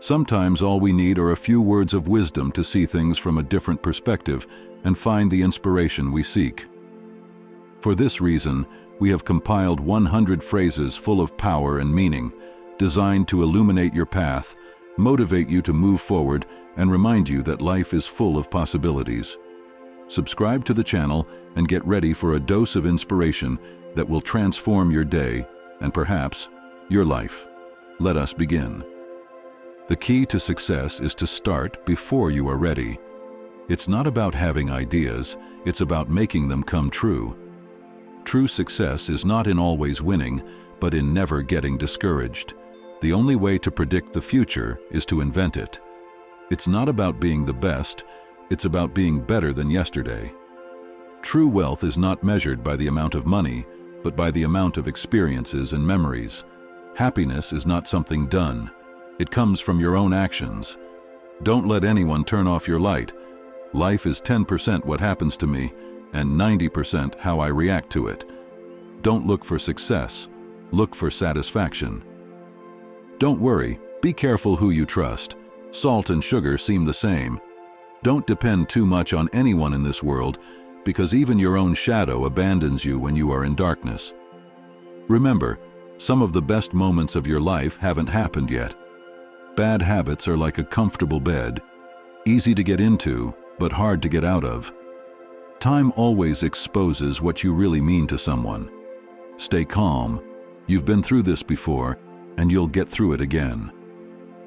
Sometimes all we need are a few words of wisdom to see things from a different perspective and find the inspiration we seek. For this reason, we have compiled 100 phrases full of power and meaning, designed to illuminate your path, motivate you to move forward, and remind you that life is full of possibilities. Subscribe to the channel and get ready for a dose of inspiration that will transform your day and perhaps your life. Let us begin. The key to success is to start before you are ready. It's not about having ideas, it's about making them come true. True success is not in always winning, but in never getting discouraged. The only way to predict the future is to invent it. It's not about being the best, it's about being better than yesterday. True wealth is not measured by the amount of money, but by the amount of experiences and memories. Happiness is not something done. It comes from your own actions. Don't let anyone turn off your light. Life is 10% what happens to me, and 90% how I react to it. Don't look for success, look for satisfaction. Don't worry, be careful who you trust. Salt and sugar seem the same. Don't depend too much on anyone in this world, because even your own shadow abandons you when you are in darkness. Remember, some of the best moments of your life haven't happened yet. Bad habits are like a comfortable bed, easy to get into, but hard to get out of. Time always exposes what you really mean to someone. Stay calm. You've been through this before, and you'll get through it again.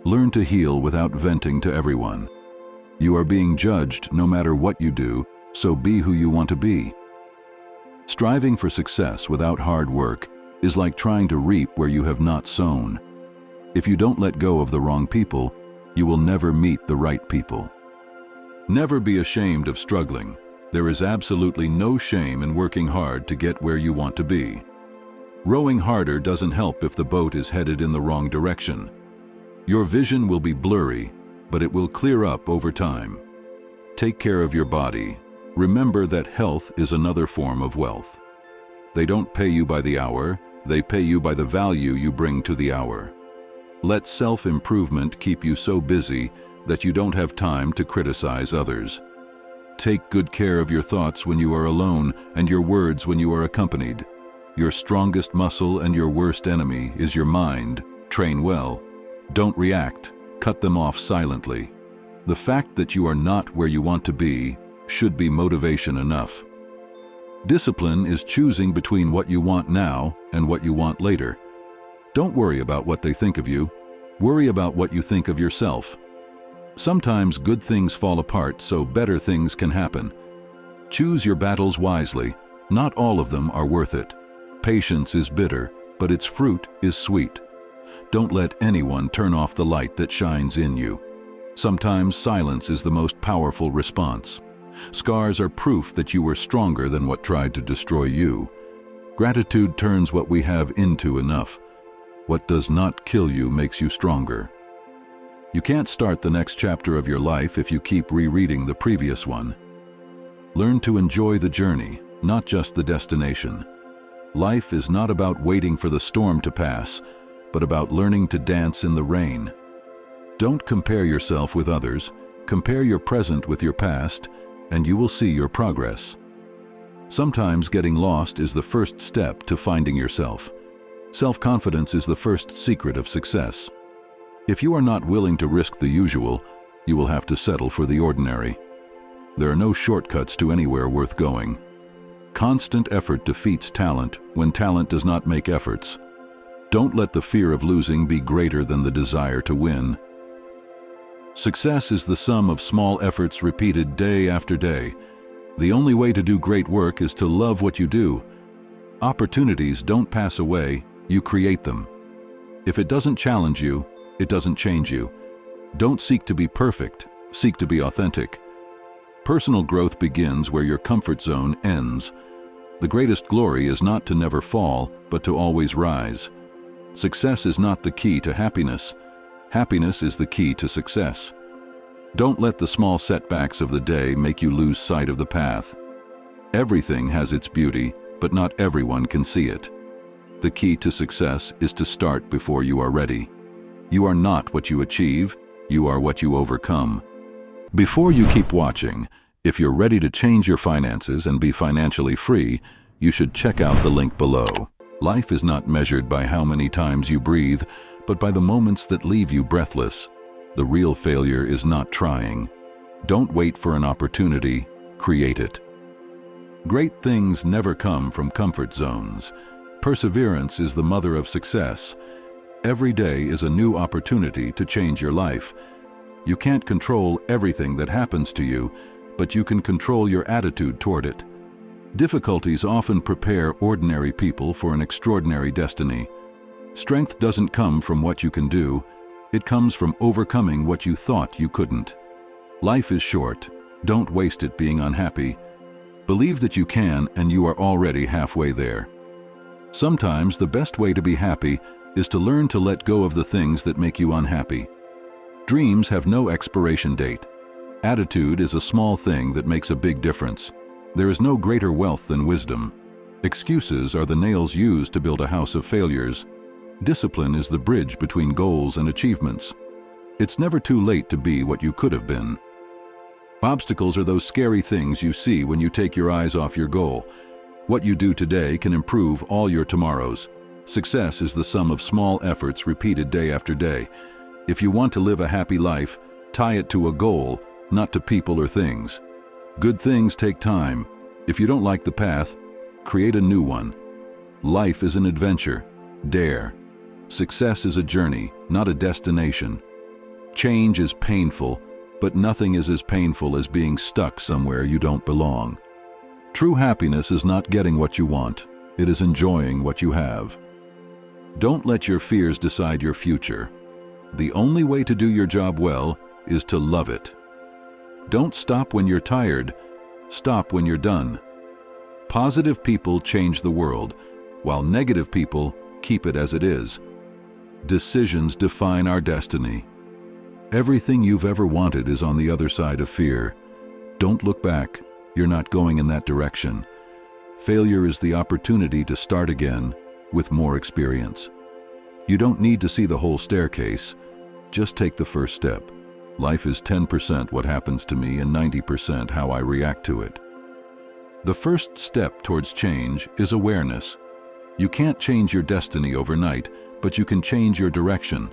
Learn to heal without venting to everyone. You are being judged no matter what you do, so be who you want to be. Striving for success without hard work is like trying to reap where you have not sown. If you don't let go of the wrong people, you will never meet the right people. Never be ashamed of struggling. There is absolutely no shame in working hard to get where you want to be. Rowing harder doesn't help if the boat is headed in the wrong direction. Your vision will be blurry, but it will clear up over time. Take care of your body. Remember that health is another form of wealth. They don't pay you by the hour, they pay you by the value you bring to the hour. Let self-improvement keep you so busy that you don't have time to criticize others. Take good care of your thoughts when you are alone and your words when you are accompanied. Your strongest muscle and your worst enemy is your mind. Train well. Don't react. Cut them off silently. The fact that you are not where you want to be should be motivation enough. Discipline is choosing between what you want now and what you want later. Don't worry about what they think of you. Worry about what you think of yourself. Sometimes good things fall apart so better things can happen. Choose your battles wisely. Not all of them are worth it. Patience is bitter, but its fruit is sweet. Don't let anyone turn off the light that shines in you. Sometimes silence is the most powerful response. Scars are proof that you were stronger than what tried to destroy you. Gratitude turns what we have into enough. What does not kill you makes you stronger. You can't start the next chapter of your life if you keep rereading the previous one. Learn to enjoy the journey, not just the destination. Life is not about waiting for the storm to pass, but about learning to dance in the rain. Don't compare yourself with others. Compare your present with your past, and you will see your progress. Sometimes getting lost is the first step to finding yourself. Self-confidence is the first secret of success. If you are not willing to risk the usual, you will have to settle for the ordinary. There are no shortcuts to anywhere worth going. Constant effort defeats talent when talent does not make efforts. Don't let the fear of losing be greater than the desire to win. Success is the sum of small efforts repeated day after day. The only way to do great work is to love what you do. Opportunities don't pass away, you create them. If it doesn't challenge you, it doesn't change you. Don't seek to be perfect, seek to be authentic. Personal growth begins where your comfort zone ends. The greatest glory is not to never fall, but to always rise. Success is not the key to happiness. Happiness is the key to success. Don't let the small setbacks of the day make you lose sight of the path. Everything has its beauty, but not everyone can see it. The key to success is to start before you are ready. You are not what you achieve, you are what you overcome. Before you keep watching, if you're ready to change your finances and be financially free, you should check out the link below. Life is not measured by how many times you breathe, but by the moments that leave you breathless. The real failure is not trying. Don't wait for an opportunity, create it. Great things never come from comfort zones. Perseverance is the mother of success. Every day is a new opportunity to change your life. You can't control everything that happens to you, but you can control your attitude toward it. Difficulties often prepare ordinary people for an extraordinary destiny. Strength doesn't come from what you can do, it comes from overcoming what you thought you couldn't. Life is short, don't waste it being unhappy. Believe that you can, and you are already halfway there. Sometimes the best way to be happy is to learn to let go of the things that make you unhappy. Dreams have no expiration date. Attitude is a small thing that makes a big difference. There is no greater wealth than wisdom. Excuses are the nails used to build a house of failures. Discipline is the bridge between goals and achievements. It's never too late to be what you could have been. Obstacles are those scary things you see when you take your eyes off your goal. What you do today can improve all your tomorrows. Success is the sum of small efforts repeated day after day. If you want to live a happy life, tie it to a goal, not to people or things. Good things take time. If you don't like the path, create a new one. Life is an adventure. Dare. Success is a journey, not a destination. Change is painful, but nothing is as painful as being stuck somewhere you don't belong. True happiness is not getting what you want, it is enjoying what you have. Don't let your fears decide your future. The only way to do your job well is to love it. Don't stop when you're tired, stop when you're done. Positive people change the world, while negative people keep it as it is. Decisions define our destiny. Everything you've ever wanted is on the other side of fear. Don't look back, you're not going in that direction. Failure is the opportunity to start again with more experience. You don't need to see the whole staircase, just take the first step. Life is 10% what happens to me and 90% how I react to it. The first step towards change is awareness. You can't change your destiny overnight, but you can change your direction.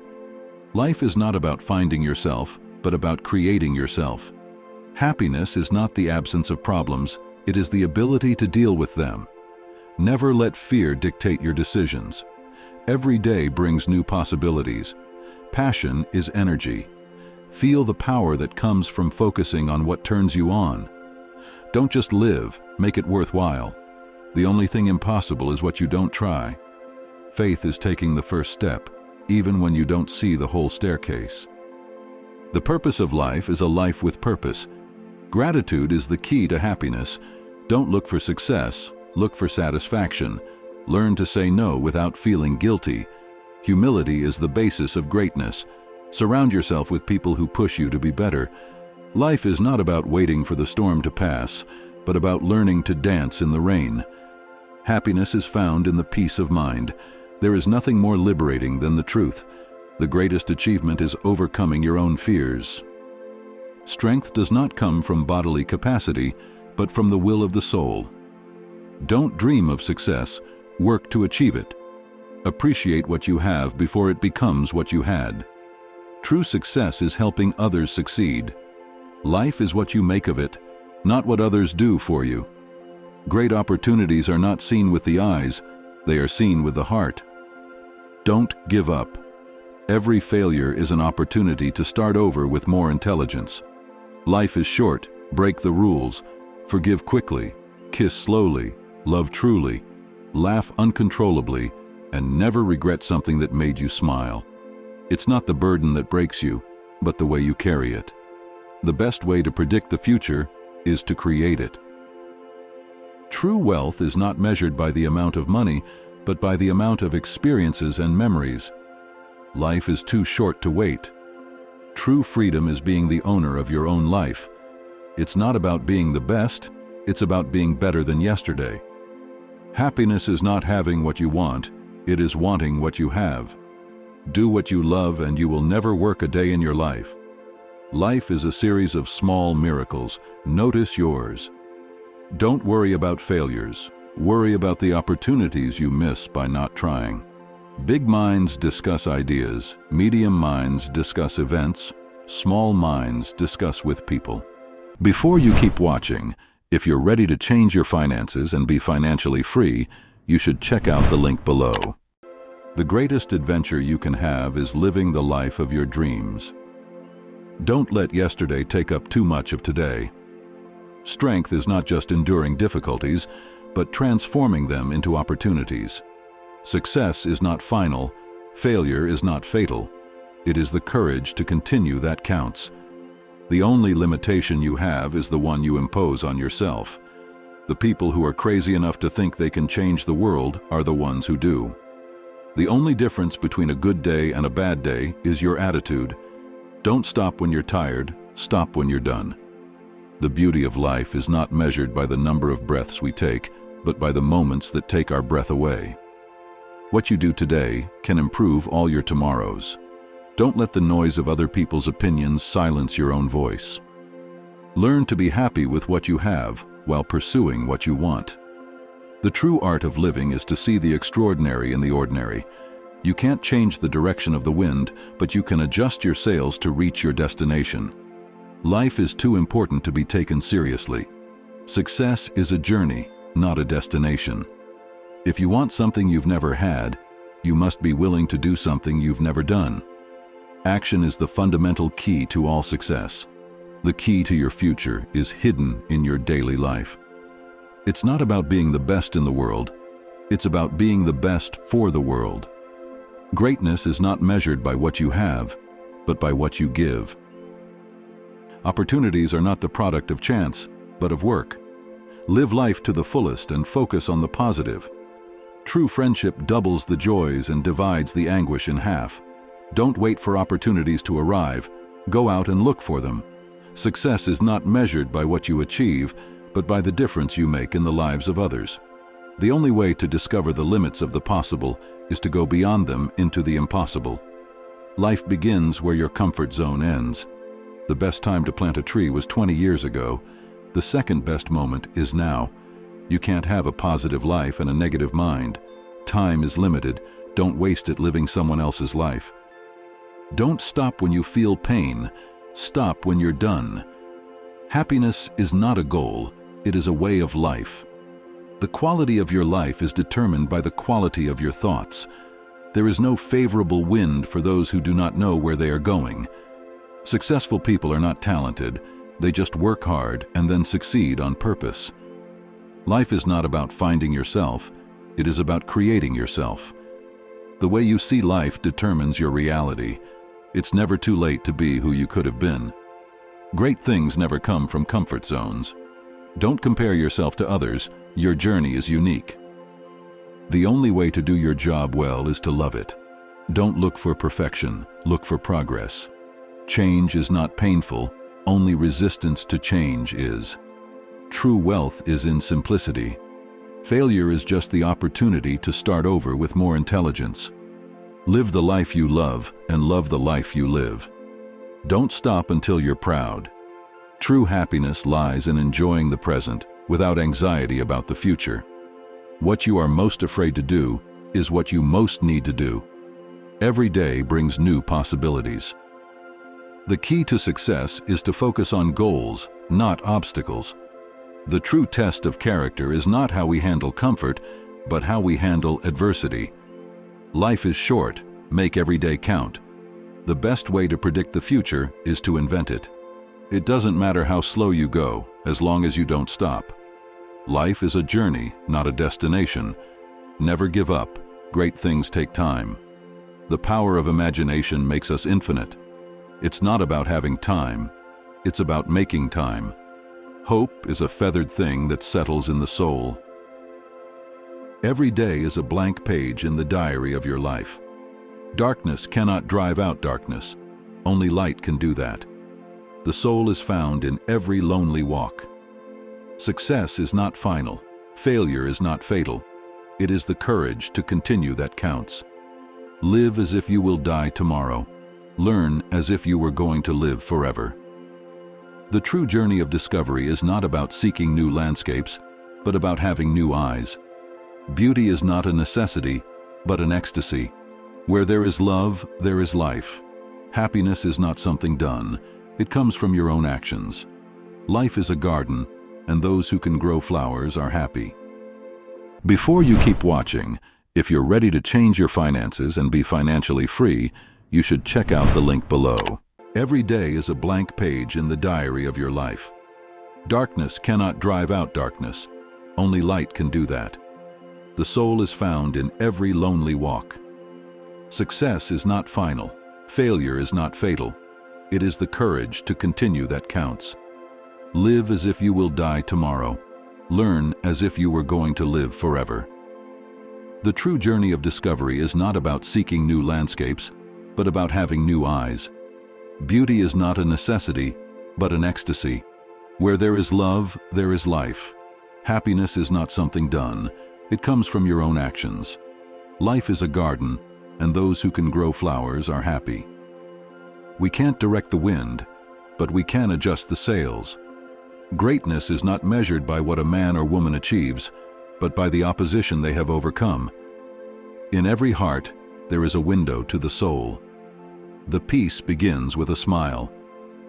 Life is not about finding yourself, but about creating yourself. Happiness is not the absence of problems, it is the ability to deal with them. Never let fear dictate your decisions. Every day brings new possibilities. Passion is energy. Feel the power that comes from focusing on what turns you on. Don't just live, make it worthwhile. The only thing impossible is what you don't try. Faith is taking the first step, even when you don't see the whole staircase. The purpose of life is a life with purpose. Gratitude is the key to happiness. Don't look for success, look for satisfaction. Learn to say no without feeling guilty. Humility is the basis of greatness. Surround yourself with people who push you to be better. Life is not about waiting for the storm to pass, but about learning to dance in the rain. Happiness is found in the peace of mind. There is nothing more liberating than the truth. The greatest achievement is overcoming your own fears. Strength does not come from bodily capacity, but from the will of the soul. Don't dream of success, work to achieve it. Appreciate what you have before it becomes what you had. True success is helping others succeed. Life is what you make of it, not what others do for you. Great opportunities are not seen with the eyes, they are seen with the heart. Don't give up. Every failure is an opportunity to start over with more intelligence. Life is short, break the rules, forgive quickly, kiss slowly, love truly, laugh uncontrollably, and never regret something that made you smile. It's not the burden that breaks you, but the way you carry it. The best way to predict the future is to create it. True wealth is not measured by the amount of money, but by the amount of experiences and memories. Life is too short to wait. True freedom is being the owner of your own life. It's not about being the best, it's about being better than yesterday. Happiness is not having what you want, it is wanting what you have. Do what you love and you will never work a day in your life. Life is a series of small miracles. Notice yours. Don't worry about failures. Worry about the opportunities you miss by not trying. Big minds discuss ideas, medium minds discuss events, small minds discuss with people. Before you keep watching, if you're ready to change your finances and be financially free, you should check out the link below. The greatest adventure you can have is living the life of your dreams. Don't let yesterday take up too much of today. Strength is not just enduring difficulties, but transforming them into opportunities. Success is not final, failure is not fatal. It is the courage to continue that counts. The only limitation you have is the one you impose on yourself. The people who are crazy enough to think they can change the world are the ones who do. The only difference between a good day and a bad day is your attitude. Don't stop when you're tired, stop when you're done. The beauty of life is not measured by the number of breaths we take, but by the moments that take our breath away. What you do today can improve all your tomorrows. Don't let the noise of other people's opinions silence your own voice. Learn to be happy with what you have while pursuing what you want. The true art of living is to see the extraordinary in the ordinary. You can't change the direction of the wind, but you can adjust your sails to reach your destination. Life is too important to be taken seriously. Success is a journey, not a destination. If you want something you've never had, you must be willing to do something you've never done. Action is the fundamental key to all success. The key to your future is hidden in your daily life. It's not about being the best in the world. It's about being the best for the world. Greatness is not measured by what you have, but by what you give. Opportunities are not the product of chance, but of work. Live life to the fullest and focus on the positive. True friendship doubles the joys and divides the anguish in half. Don't wait for opportunities to arrive. Go out and look for them. Success is not measured by what you achieve, but by the difference you make in the lives of others. The only way to discover the limits of the possible is to go beyond them into the impossible. Life begins where your comfort zone ends. The best time to plant a tree was 20 years ago. The second best moment is now. You can't have a positive life and a negative mind. Time is limited. Don't waste it living someone else's life. Don't stop when you feel pain. Stop when you're done. Happiness is not a goal. It is a way of life. The quality of your life is determined by the quality of your thoughts. There is no favorable wind for those who do not know where they are going. Successful people are not talented. They just work hard and then succeed on purpose. Life is not about finding yourself. It is about creating yourself. The way you see life determines your reality. It's never too late to be who you could have been. Great things never come from comfort zones. Don't compare yourself to others. Your journey is unique. The only way to do your job well is to love it. Don't look for perfection. Look for progress. Change is not painful. Only resistance to change is. True wealth is in simplicity. Failure is just the opportunity to start over with more intelligence. Live the life you love and love the life you live. Don't stop until you're proud. True happiness lies in enjoying the present without anxiety about the future. What you are most afraid to do is what you most need to do. Every day brings new possibilities. The key to success is to focus on goals, not obstacles. The true test of character is not how we handle comfort, but how we handle adversity. Life is short. Make every day count. The best way to predict the future is to invent it. It doesn't matter how slow you go, as long as you don't stop. Life is a journey, not a destination. Never give up. Great things take time. The power of imagination makes us infinite. It's not about having time. It's about making time. Hope is a feathered thing that settles in the soul. Every day is a blank page in the diary of your life. Darkness cannot drive out darkness. Only light can do that. The soul is found in every lonely walk. Success is not final. Failure is not fatal. It is the courage to continue that counts. Live as if you will die tomorrow. Learn as if you were going to live forever. The true journey of discovery is not about seeking new landscapes, but about having new eyes. Beauty is not a necessity, but an ecstasy. Where there is love, there is life. Happiness is not something done. It comes from your own actions. Life is a garden, and those who can grow flowers are happy. Before you keep watching, if you're ready to change your finances and be financially free, you should check out the link below. Every day is a blank page in the diary of your life. Darkness cannot drive out darkness. Only light can do that. The soul is found in every lonely walk. Success is not final. Failure is not fatal. It is the courage to continue that counts. Live as if you will die tomorrow. Learn as if you were going to live forever. The true journey of discovery is not about seeking new landscapes, but about having new eyes. Beauty is not a necessity, but an ecstasy. Where there is love, there is life. Happiness is not something done. It comes from your own actions. Life is a garden, and those who can grow flowers are happy. We can't direct the wind, but we can adjust the sails. Greatness is not measured by what a man or woman achieves, but by the opposition they have overcome. In every heart, there is a window to the soul. The peace begins with a smile.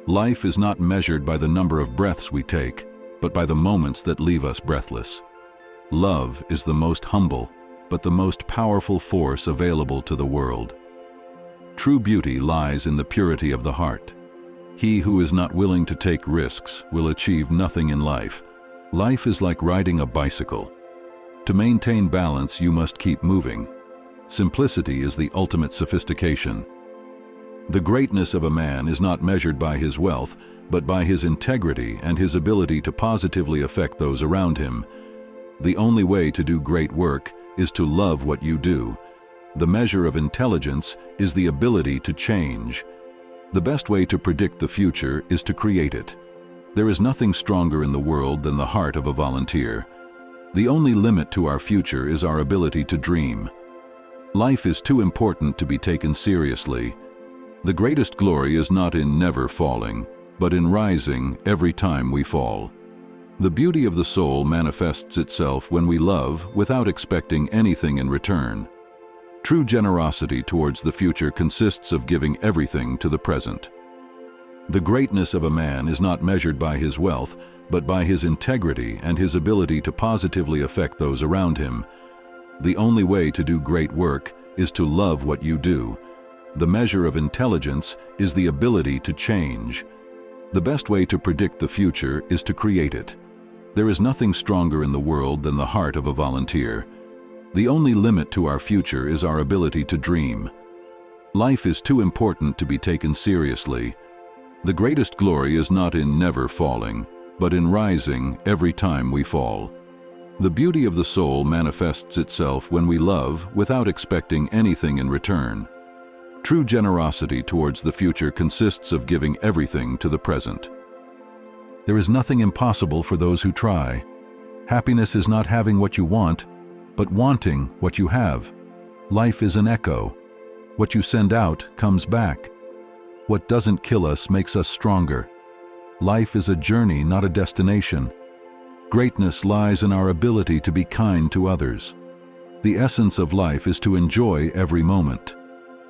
Life is not measured by the number of breaths we take, but by the moments that leave us breathless. Love is the most humble, but the most powerful force available to the world. True beauty lies in the purity of the heart. He who is not willing to take risks will achieve nothing in life. Life is like riding a bicycle. To maintain balance, you must keep moving. Simplicity is the ultimate sophistication. The greatness of a man is not measured by his wealth, but by his integrity and his ability to positively affect those around him. The only way to do great work is to love what you do. The measure of intelligence is the ability to change. The best way to predict the future is to create it. There is nothing stronger in the world than the heart of a volunteer. The only limit to our future is our ability to dream. Life is too important to be taken seriously. The greatest glory is not in never falling, but in rising every time we fall. The beauty of the soul manifests itself when we love without expecting anything in return. True generosity towards the future consists of giving everything to the present. The greatness of a man is not measured by his wealth, but by his integrity and his ability to positively affect those around him. The only way to do great work is to love what you do. The measure of intelligence is the ability to change. The best way to predict the future is to create it. There is nothing stronger in the world than the heart of a volunteer. The only limit to our future is our ability to dream. Life is too important to be taken seriously. The greatest glory is not in never falling, but in rising every time we fall. The beauty of the soul manifests itself when we love without expecting anything in return. True generosity towards the future consists of giving everything to the present. There is nothing impossible for those who try. Happiness is not having what you want, but wanting what you have. Life is an echo. What you send out comes back. What doesn't kill us makes us stronger. Life is a journey, not a destination. Greatness lies in our ability to be kind to others. The essence of life is to enjoy every moment.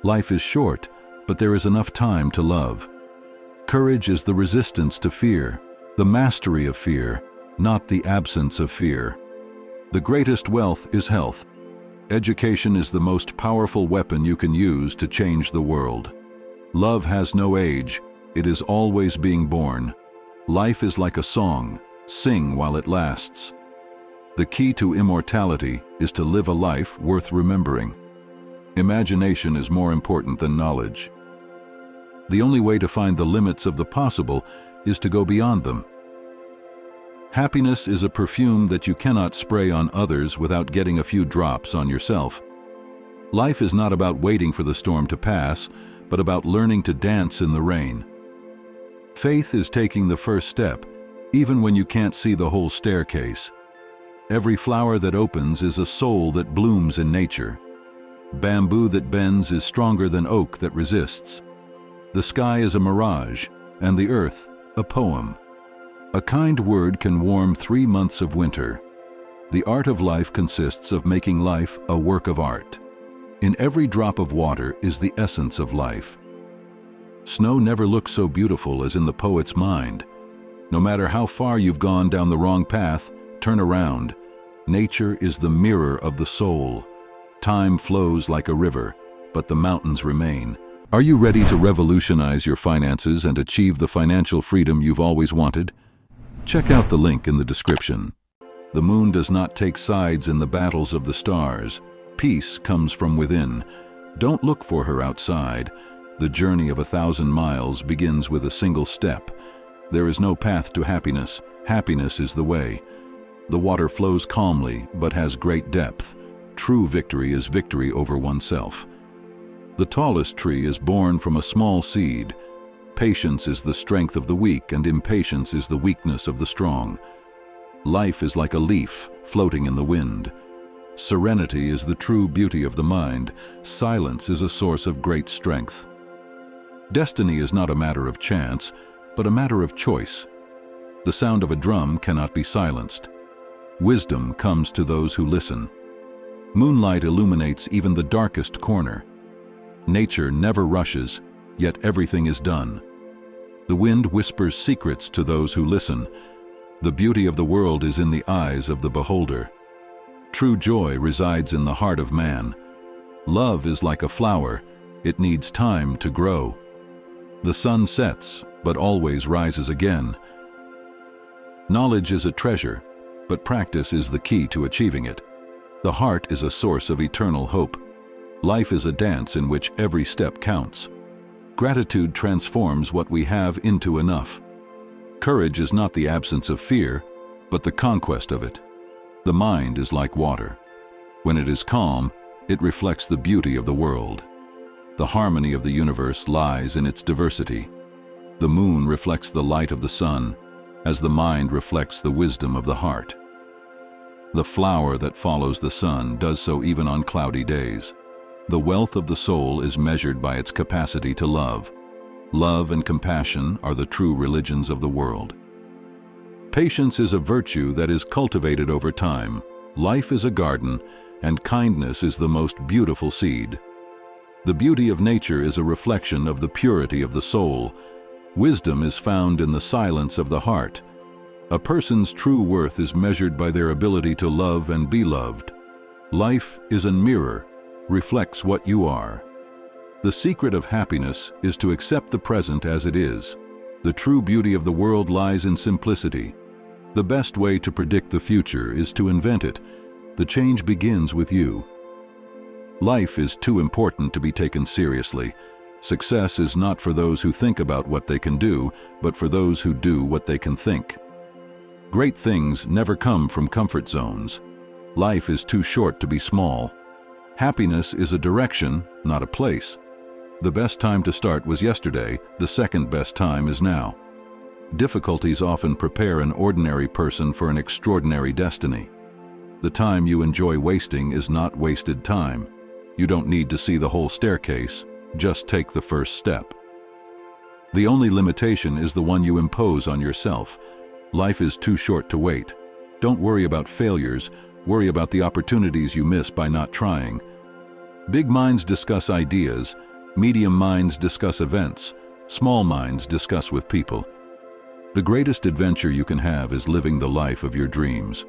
Life is short, but there is enough time to love. Courage is the resistance to fear, the mastery of fear, not the absence of fear. The greatest wealth is health. Education is the most powerful weapon you can use to change the world. Love has no age. It is always being born. Life is like a song. Sing while it lasts. The key to immortality is to live a life worth remembering. Imagination is more important than knowledge. The only way to find the limits of the possible is to go beyond them. Happiness is a perfume that you cannot spray on others without getting a few drops on yourself. Life is not about waiting for the storm to pass, but about learning to dance in the rain. Faith is taking the first step, even when you can't see the whole staircase. Every flower that opens is a soul that blooms in nature. Bamboo that bends is stronger than oak that resists. The sky is a mirage, and the earth a poem. A kind word can warm 3 months of winter. The art of life consists of making life a work of art. In every drop of water is the essence of life. Snow never looks so beautiful as in the poet's mind. No matter how far you've gone down the wrong path, turn around. Nature is the mirror of the soul. Time flows like a river, but the mountains remain. Are you ready to revolutionize your finances and achieve the financial freedom you've always wanted? Check out the link in the description. The moon does not take sides in the battles of the stars. Peace comes from within. Don't look for her outside. The journey of 1,000 miles begins with a single step. There is no path to happiness. Happiness is the way. The water flows calmly, but has great depth. True victory is victory over oneself. The tallest tree is born from a small seed. Patience is the strength of the weak, and impatience is the weakness of the strong. Life is like a leaf floating in the wind. Serenity is the true beauty of the mind. Silence is a source of great strength. Destiny is not a matter of chance, but a matter of choice. The sound of a drum cannot be silenced. Wisdom comes to those who listen. Moonlight illuminates even the darkest corner. Nature never rushes, yet everything is done. The wind whispers secrets to those who listen. The beauty of the world is in the eyes of the beholder. True joy resides in the heart of man. Love is like a flower. It needs time to grow. The sun sets, but always rises again. Knowledge is a treasure, but practice is the key to achieving it. The heart is a source of eternal hope. Life is a dance in which every step counts. Gratitude transforms what we have into enough. Courage is not the absence of fear, but the conquest of it. The mind is like water. When it is calm, it reflects the beauty of the world. The harmony of the universe lies in its diversity. The moon reflects the light of the sun, as the mind reflects the wisdom of the heart. The flower that follows the sun does so even on cloudy days. The wealth of the soul is measured by its capacity to love. Love and compassion are the true religions of the world. Patience is a virtue that is cultivated over time. Life is a garden, and kindness is the most beautiful seed. The beauty of nature is a reflection of the purity of the soul. Wisdom is found in the silence of the heart. A person's true worth is measured by their ability to love and be loved. Life is a mirror, reflects what you are. The secret of happiness is to accept the present as it is. The true beauty of the world lies in simplicity. The best way to predict the future is to invent it. The change begins with you. Life is too important to be taken seriously. Success is not for those who think about what they can do, but for those who do what they can think. Great things never come from comfort zones. Life is too short to be small. Happiness is a direction, not a place. The best time to start was yesterday, the second best time is now. Difficulties often prepare an ordinary person for an extraordinary destiny. The time you enjoy wasting is not wasted time. You don't need to see the whole staircase, just take the first step. The only limitation is the one you impose on yourself. Life is too short to wait. Don't worry about failures, worry about the opportunities you miss by not trying. Big minds discuss ideas, medium minds discuss events, small minds discuss with people. The greatest adventure you can have is living the life of your dreams.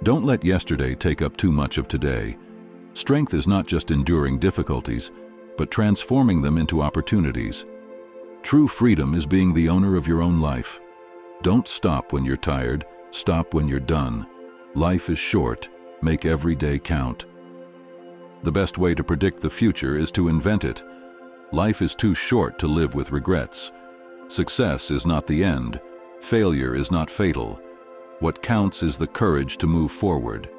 Don't let yesterday take up too much of today. Strength is not just enduring difficulties, but transforming them into opportunities. True freedom is being the owner of your own life. Don't stop when you're tired, stop when you're done. Life is short, make every day count. The best way to predict the future is to invent it. Life is too short to live with regrets. Success is not the end. Failure is not fatal. What counts is the courage to move forward.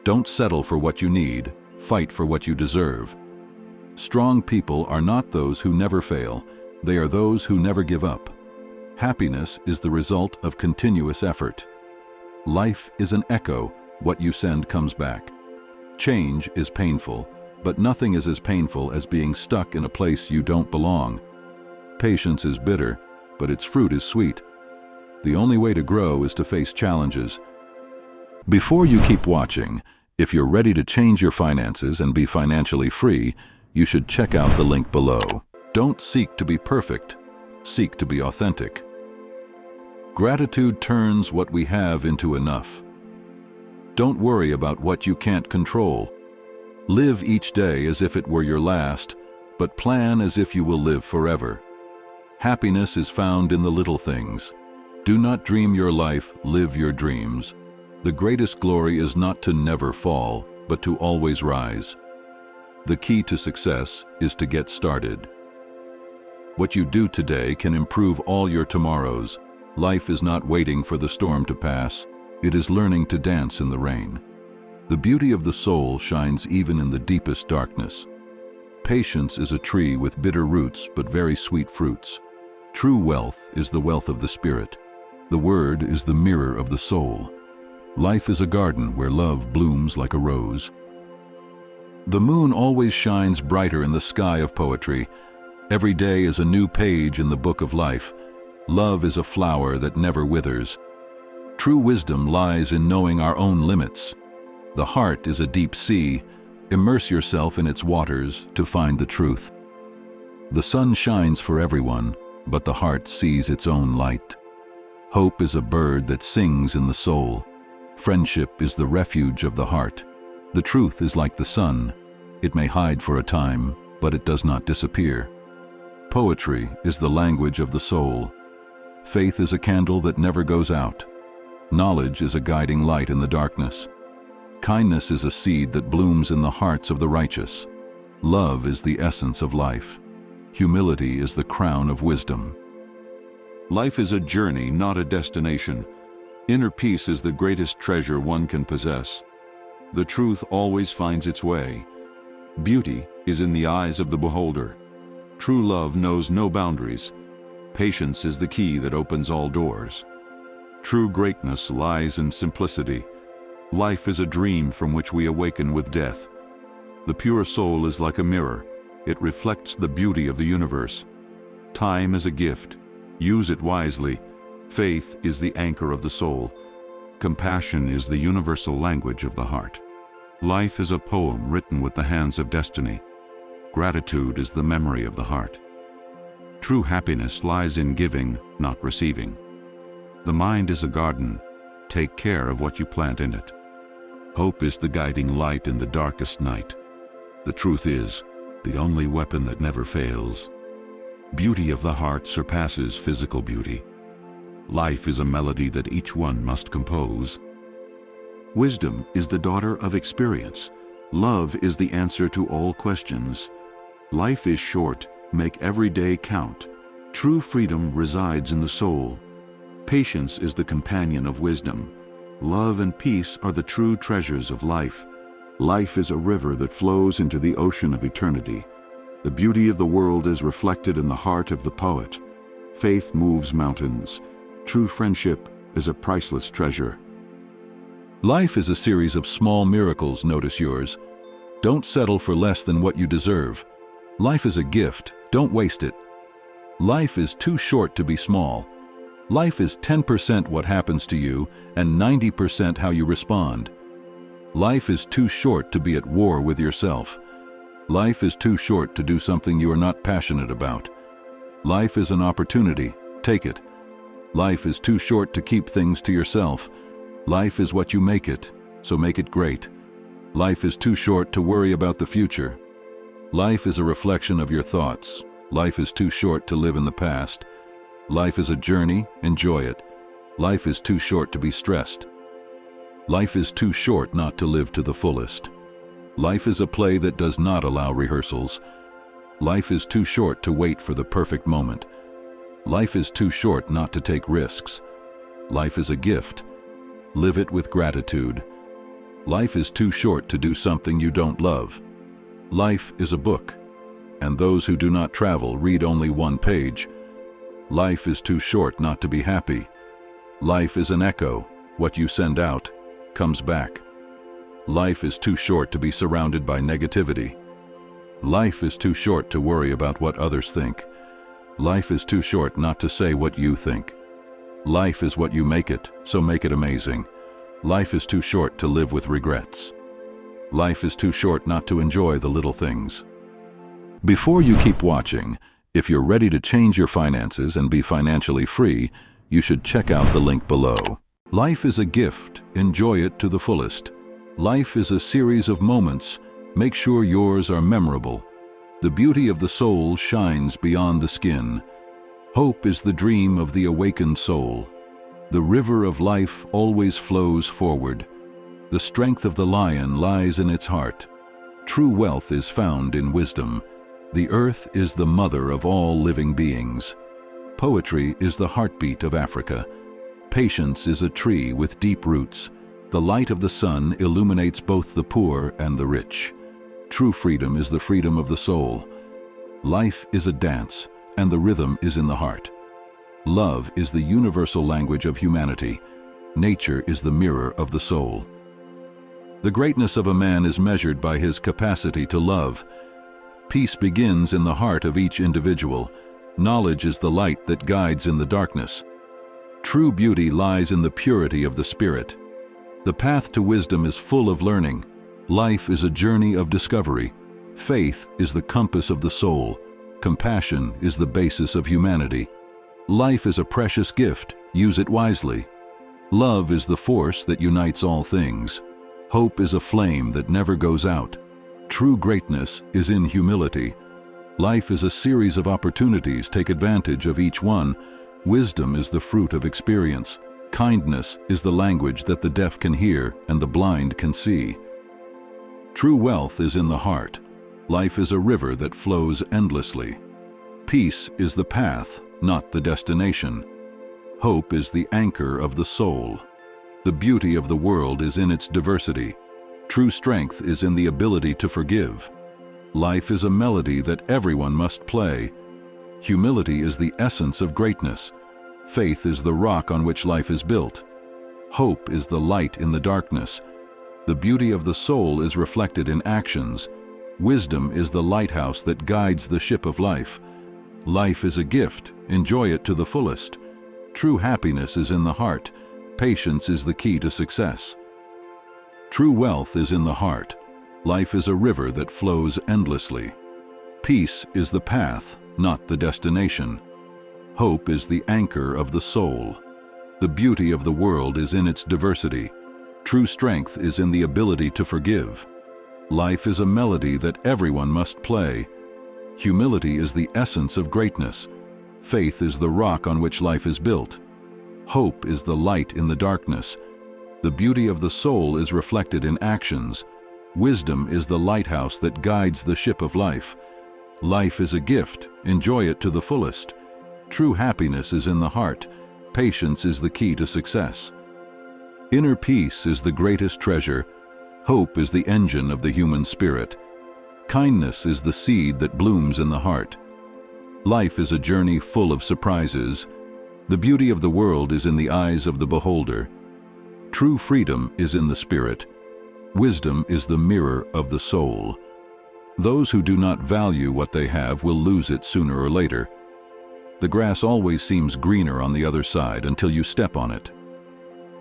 Don't settle for what you need, fight for what you deserve. Strong people are not those who never fail, they are those who never give up. Happiness is the result of continuous effort. Life is an echo, what you send comes back. Change is painful, But nothing is as painful as being stuck in a place you don't belong. Patience is bitter, but its fruit is sweet. The only way to grow is to face challenges. Before you keep watching, if you're ready to change your finances and be financially free, you should check out the link below. Don't seek to be perfect, seek to be authentic. Gratitude turns what we have into enough. Don't worry about what you can't control. Live each day as if it were your last, but plan as if you will live forever. Happiness is found in the little things. Do not dream your life, live your dreams. The greatest glory is not to never fall, but to always rise. The key to success is to get started. What you do today can improve all your tomorrows. Life is not waiting for the storm to pass. It is learning to dance in the rain. The beauty of the soul shines even in the deepest darkness. Patience is a tree with bitter roots but very sweet fruits. True wealth is the wealth of the spirit. The word is the mirror of the soul. Life is a garden where love blooms like a rose. The moon always shines brighter in the sky of poetry. Every day is a new page in the book of life. Love is a flower that never withers. True wisdom lies in knowing our own limits. The heart is a deep sea. Immerse yourself in its waters to find the truth. The sun shines for everyone, but the heart sees its own light. Hope is a bird that sings in the soul. Friendship is the refuge of the heart. The truth is like the sun. It may hide for a time, but it does not disappear. Poetry is the language of the soul. Faith is a candle that never goes out. Knowledge is a guiding light in the darkness. Kindness is a seed that blooms in the hearts of the righteous. Love is the essence of life. Humility is the crown of wisdom. Life is a journey, not a destination. Inner peace is the greatest treasure one can possess. The truth always finds its way. Beauty is in the eyes of the beholder. True love knows no boundaries. Patience is the key that opens all doors. True greatness lies in simplicity. Life is a dream from which we awaken with death. The pure soul is like a mirror. It reflects the beauty of the universe. Time is a gift. Use it wisely. Faith is the anchor of the soul. Compassion is the universal language of the heart. Life is a poem written with the hands of destiny. Gratitude is the memory of the heart. True happiness lies in giving, not receiving. The mind is a garden. Take care of what you plant in it. Hope is the guiding light in the darkest night. The truth is the only weapon that never fails. Beauty of the heart surpasses physical beauty. Life is a melody that each one must compose. Wisdom is the daughter of experience. Love is the answer to all questions. Life is short. Make every day count. True freedom resides in the soul. Patience is the companion of wisdom. Love and peace are the true treasures of life. Life is a river that flows into the ocean of eternity. The beauty of the world is reflected in the heart of the poet. Faith moves mountains. True friendship is a priceless treasure. Life is a series of small miracles, notice yours. Don't settle for less than what you deserve. Life is a gift, don't waste it. Life is too short to be small. Life is 10% what happens to you and 90% how you respond. Life is too short to be at war with yourself. Life is too short to do something you are not passionate about. Life is an opportunity, take it. Life is too short to keep things to yourself. Life is what you make it, so make it great. Life is too short to worry about the future. Life is a reflection of your thoughts. Life is too short to live in the past. Life is a journey, enjoy it. Life is too short to be stressed. Life is too short not to live to the fullest. Life is a play that does not allow rehearsals. Life is too short to wait for the perfect moment. Life is too short not to take risks. Life is a gift. Live it with gratitude. Life is too short to do something you don't love. Life is a book, and those who do not travel read only one page. Life is too short not to be happy. Life is an echo. What you send out comes back. Life is too short to be surrounded by negativity. Life is too short to worry about what others think. Life is too short not to say what you think. Life is what you make it, so make it amazing. Life is too short to live with regrets. Life is too short not to enjoy the little things. Before you keep watching, if you're ready to change your finances and be financially free, you should check out the link below. Life is a gift. Enjoy it to the fullest. Life is a series of moments. Make sure yours are memorable. The beauty of the soul shines beyond the skin. Hope is the dream of the awakened soul. The river of life always flows forward. The strength of the lion lies in its heart. True wealth is found in wisdom. The earth is the mother of all living beings. Poetry is the heartbeat of Africa. Patience is a tree with deep roots. The light of the sun illuminates both the poor and the rich. True freedom is the freedom of the soul. Life is a dance, and the rhythm is in the heart. Love is the universal language of humanity. Nature is the mirror of the soul. The greatness of a man is measured by his capacity to love. Peace begins in the heart of each individual. Knowledge is the light that guides in the darkness. True beauty lies in the purity of the spirit. The path to wisdom is full of learning. Life is a journey of discovery. Faith is the compass of the soul. Compassion is the basis of humanity. Life is a precious gift. Use it wisely. Love is the force that unites all things. Hope is a flame that never goes out. True greatness is in humility. Life is a series of opportunities. Take advantage of each one. Wisdom is the fruit of experience. Kindness is the language that the deaf can hear and the blind can see. True wealth is in the heart. Life is a river that flows endlessly. Peace is the path, not the destination. Hope is the anchor of the soul. The beauty of the world is in its diversity. True strength is in the ability to forgive. Life is a melody that everyone must play. Humility is the essence of greatness. Faith is the rock on which life is built. Hope is the light in the darkness. The beauty of the soul is reflected in actions. Wisdom is the lighthouse that guides the ship of life. Life is a gift. Enjoy it to the fullest. True happiness is in the heart. Patience is the key to success. True wealth is in the heart. Life is a river that flows endlessly. Peace is the path, not the destination. Hope is the anchor of the soul. The beauty of the world is in its diversity. True strength is in the ability to forgive. Life is a melody that everyone must play. Humility is the essence of greatness. Faith is the rock on which life is built. Hope is the light in the darkness. The beauty of the soul is reflected in actions. Wisdom is the lighthouse that guides the ship of life. Life is a gift. Enjoy it to the fullest. True happiness is in the heart. Patience is the key to success. Inner peace is the greatest treasure. Hope is the engine of the human spirit. Kindness is the seed that blooms in the heart. Life is a journey full of surprises. The beauty of the world is in the eyes of the beholder. True freedom is in the spirit. Wisdom is the mirror of the soul. Those who do not value what they have will lose it sooner or later. The grass always seems greener on the other side until you step on it.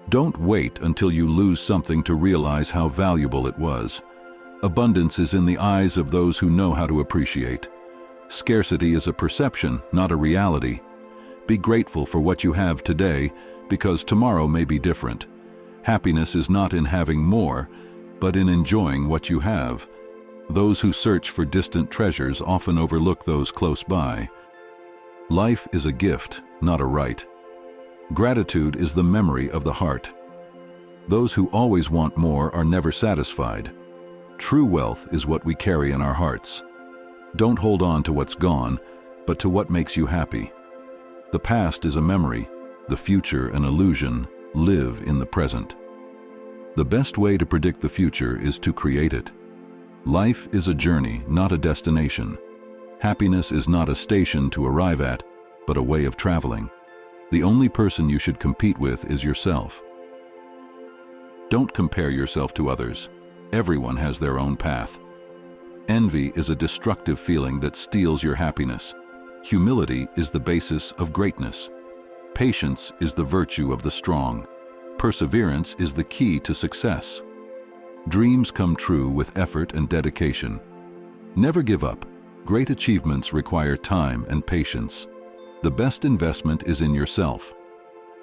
Don't wait until you lose something to realize how valuable it was. Abundance is in the eyes of those who know how to appreciate. Scarcity is a perception, not a reality. Be grateful for what you have today, because tomorrow may be different. Happiness is not in having more, but in enjoying what you have. Those who search for distant treasures often overlook those close by. Life is a gift, not a right. Gratitude is the memory of the heart. Those who always want more are never satisfied. True wealth is what we carry in our hearts. Don't hold on to what's gone, but to what makes you happy. The past is a memory, the future an illusion. Live in the present. The best way to predict the future is to create it. Life is a journey, not a destination. Happiness is not a station to arrive at, but a way of traveling. The only person you should compete with is yourself. Don't compare yourself to others. Everyone has their own path. Envy is a destructive feeling that steals your happiness. Humility is the basis of greatness. Patience is the virtue of the strong. Perseverance is the key to success. Dreams come true with effort and dedication. Never give up. Great achievements require time and patience. The best investment is in yourself.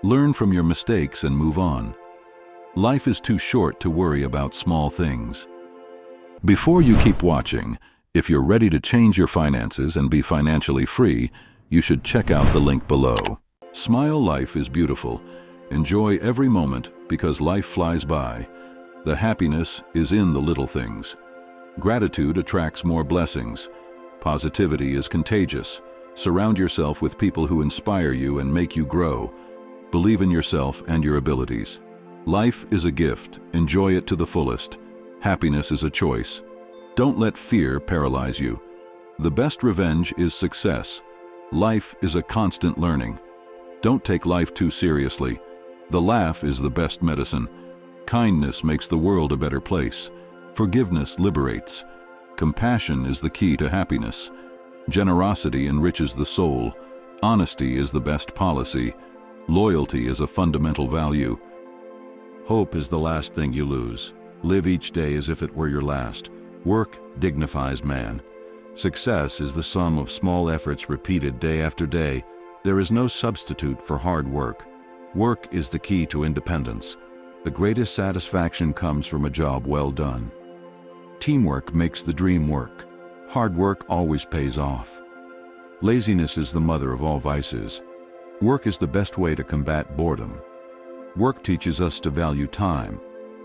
Learn from your mistakes and move on. Life is too short to worry about small things. Before you keep watching, if you're ready to change your finances and be financially free, you should check out the link below. Smile. Life is beautiful. Enjoy every moment because life flies by. The happiness is in the little things. Gratitude attracts more blessings. Positivity is contagious. Surround yourself with people who inspire you and make you grow. Believe in yourself and your abilities. Life is a gift. Enjoy it to the fullest. Happiness is a choice. Don't let fear paralyze you. The best revenge is success. Life is a constant learning. Don't take life too seriously. The laugh is the best medicine. Kindness makes the world a better place. Forgiveness liberates. Compassion is the key to happiness. Generosity enriches the soul. Honesty is the best policy. Loyalty is a fundamental value. Hope is the last thing you lose. Live each day as if it were your last. Work dignifies man. Success is the sum of small efforts repeated day after day. There is no substitute for hard work. Work is the key to independence. The greatest satisfaction comes from a job well done. Teamwork makes the dream work. Hard work always pays off. Laziness is the mother of all vices. Work is the best way to combat boredom. Work teaches us to value time.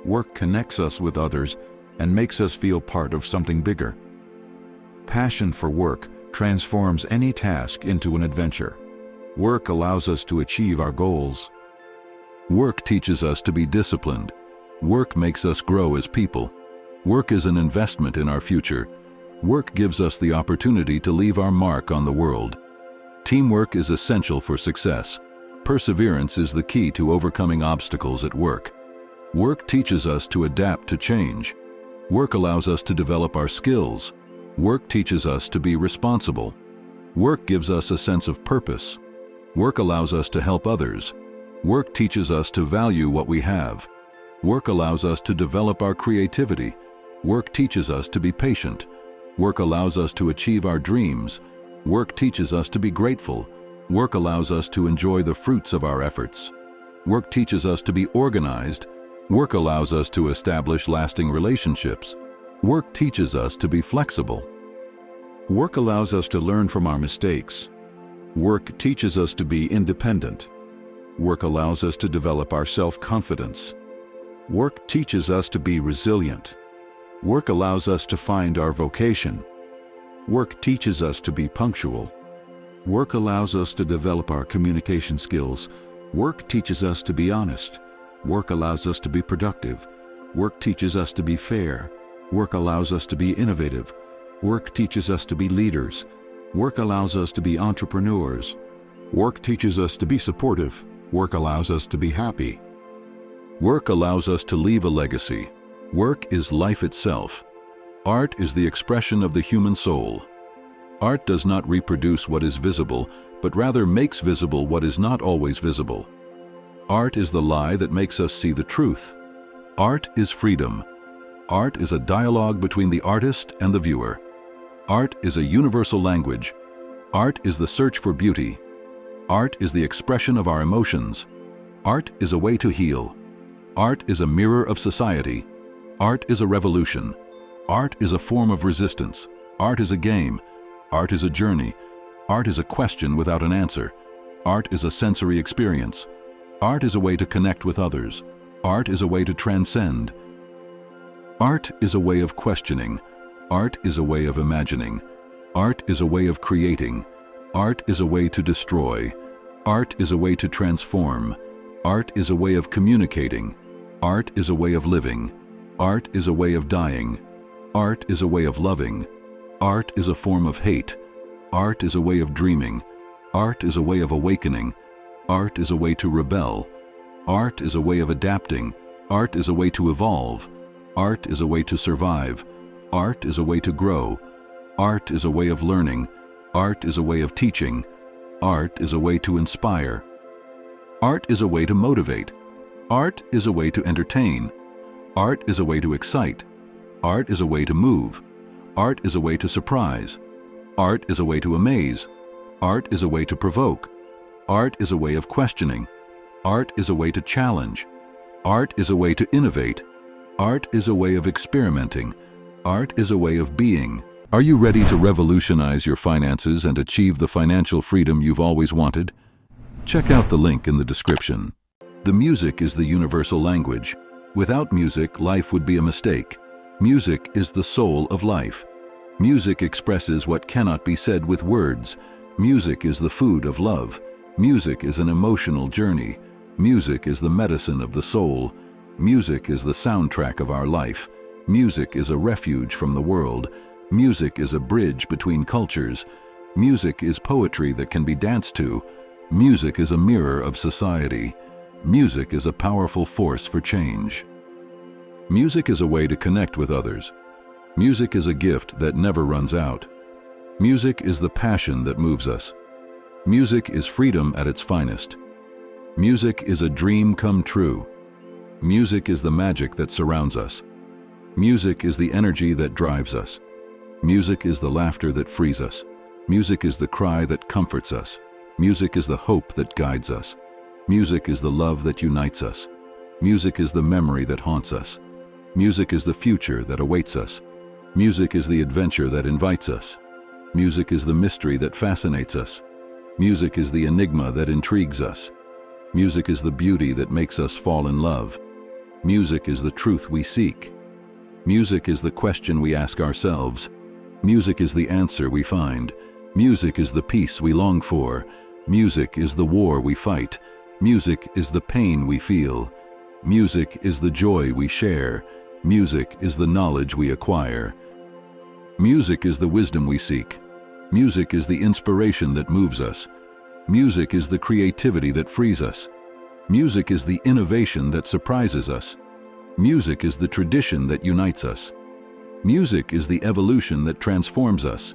Work connects us with others and makes us feel part of something bigger. Passion for work transforms any task into an adventure. Work allows us to achieve our goals. Work teaches us to be disciplined. Work makes us grow as people. Work is an investment in our future. Work gives us the opportunity to leave our mark on the world. Teamwork is essential for success. Perseverance is the key to overcoming obstacles at work. Work teaches us to adapt to change. Work allows us to develop our skills. Work teaches us to be responsible. Work gives us a sense of purpose. Work allows us to help others. Work teaches us to value what we have. Work allows us to develop our creativity. Work teaches us to be patient. Work allows us to achieve our dreams. Work teaches us to be grateful. Work allows us to enjoy the fruits of our efforts. Work teaches us to be organized. Work allows us to establish lasting relationships. Work teaches us to be flexible. Work allows us to learn from our mistakes. Work teaches us to be independent. Work allows us to develop our self-confidence. Work teaches us to be resilient. Work allows us to find our vocation. Work teaches us to be punctual. Work allows us to develop our communication skills. Work teaches us to be honest. Work allows us to be productive. Work teaches us to be fair. Work allows us to be innovative. Work teaches us to be leaders. Work allows us to be entrepreneurs. Work teaches us to be supportive. Work allows us to be happy. Work allows us to leave a legacy. Work is life itself. Art is the expression of the human soul. Art does not reproduce what is visible, but rather makes visible what is not always visible. Art is the lie that makes us see the truth. Art is freedom. Art is a dialogue between the artist and the viewer. Art is a universal language. Art is the search for beauty. Art is the expression of our emotions. Art is a way to heal. Art is a mirror of society. Art is a revolution. Art is a form of resistance. Art is a game. Art is a journey. Art is a question without an answer. Art is a sensory experience. Art is a way to connect with others. Art is a way to transcend. Art is a way of questioning. Art is a way of imagining. Art is a way of creating. Art is a way to destroy. Art is a way to transform. Art is a way of communicating. Art is a way of living. Art is a way of dying. Art is a way of loving. Art is a form of hate. Art is a way of dreaming. Art is a way of awakening. Art is a way to rebel. Art is a way of adapting. Art is a way to evolve. Art is a way to survive. Art is a way to grow. Art is a way of learning. Art is a way of teaching. Art is a way to inspire. Art is a way to motivate. Art is a way to entertain. Art is a way to excite. Art is a way to move. Art is a way to surprise. Art is a way to amaze. Art is a way to provoke. Art is a way of questioning. Art is a way to challenge. Art is a way to innovate. Art is a way of experimenting. Art is a way of being. Are you ready to revolutionize your finances and achieve the financial freedom you've always wanted? Check out the link in the description. The music is the universal language. Without music, life would be a mistake. Music is the soul of life. Music expresses what cannot be said with words. Music is the food of love. Music is an emotional journey. Music is the medicine of the soul. Music is the soundtrack of our life. Music is a refuge from the world. Music is a bridge between cultures. Music is poetry that can be danced to. Music is a mirror of society. Music is a powerful force for change. Music is a way to connect with others. Music is a gift that never runs out. Music is the passion that moves us. Music is freedom at its finest. Music is a dream come true. Music is the magic that surrounds us. Music is the energy that drives us. Music is the laughter that frees us. Music is the cry that comforts us. Music is the hope that guides us. Music is the love that unites us. Music is the memory that haunts us. Music is the future that awaits us. Music is the adventure that invites us. Music is the mystery that fascinates us. Music is the enigma that intrigues us. Music is the beauty that makes us fall in love. Music is the truth we seek. Music is the question we ask ourselves. Music is the answer we find. Music is the peace we long for. Music is the war we fight. Music is the pain we feel. Music is the joy we share. Music is the knowledge we acquire. Music is the wisdom we seek. Music is the inspiration that moves us. Music is the creativity that frees us. Music is the innovation that surprises us. Music is the tradition that unites us. Music is the evolution that transforms us.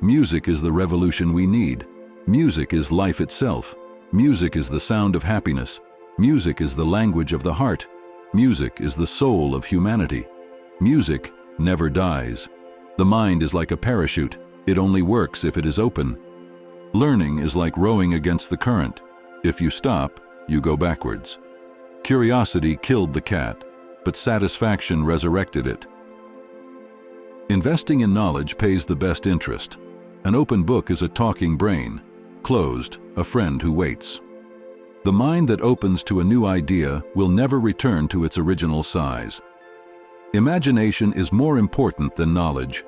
Music is the revolution we need. Music is life itself. Music is the sound of happiness. Music is the language of the heart. Music is the soul of humanity. Music never dies. The mind is like a parachute. It only works if it is open. Learning is like rowing against the current. If you stop, you go backwards. Curiosity killed the cat, but satisfaction resurrected it. Investing in knowledge pays the best interest. An open book is a talking brain. Closed, a friend who waits. The mind that opens to a new idea will never return to its original size. Imagination is more important than knowledge.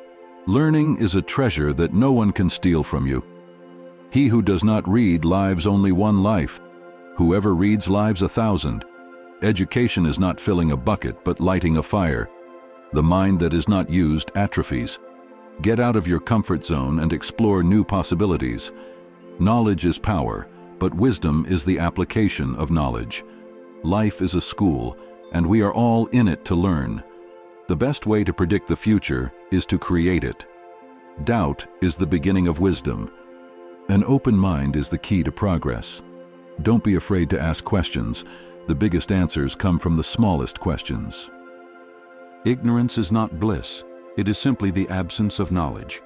Learning is a treasure that no one can steal from you. He who does not read lives only one life. Whoever reads lives 1,000. Education is not filling a bucket, but lighting a fire. The mind that is not used atrophies. Get out of your comfort zone and explore new possibilities. Knowledge is power, but wisdom is the application of knowledge. Life is a school, and we are all in it to learn. The best way to predict the future is to create it. Doubt is the beginning of wisdom. An open mind is the key to progress. Don't be afraid to ask questions. The biggest answers come from the smallest questions. Ignorance is not bliss. It is simply the absence of knowledge.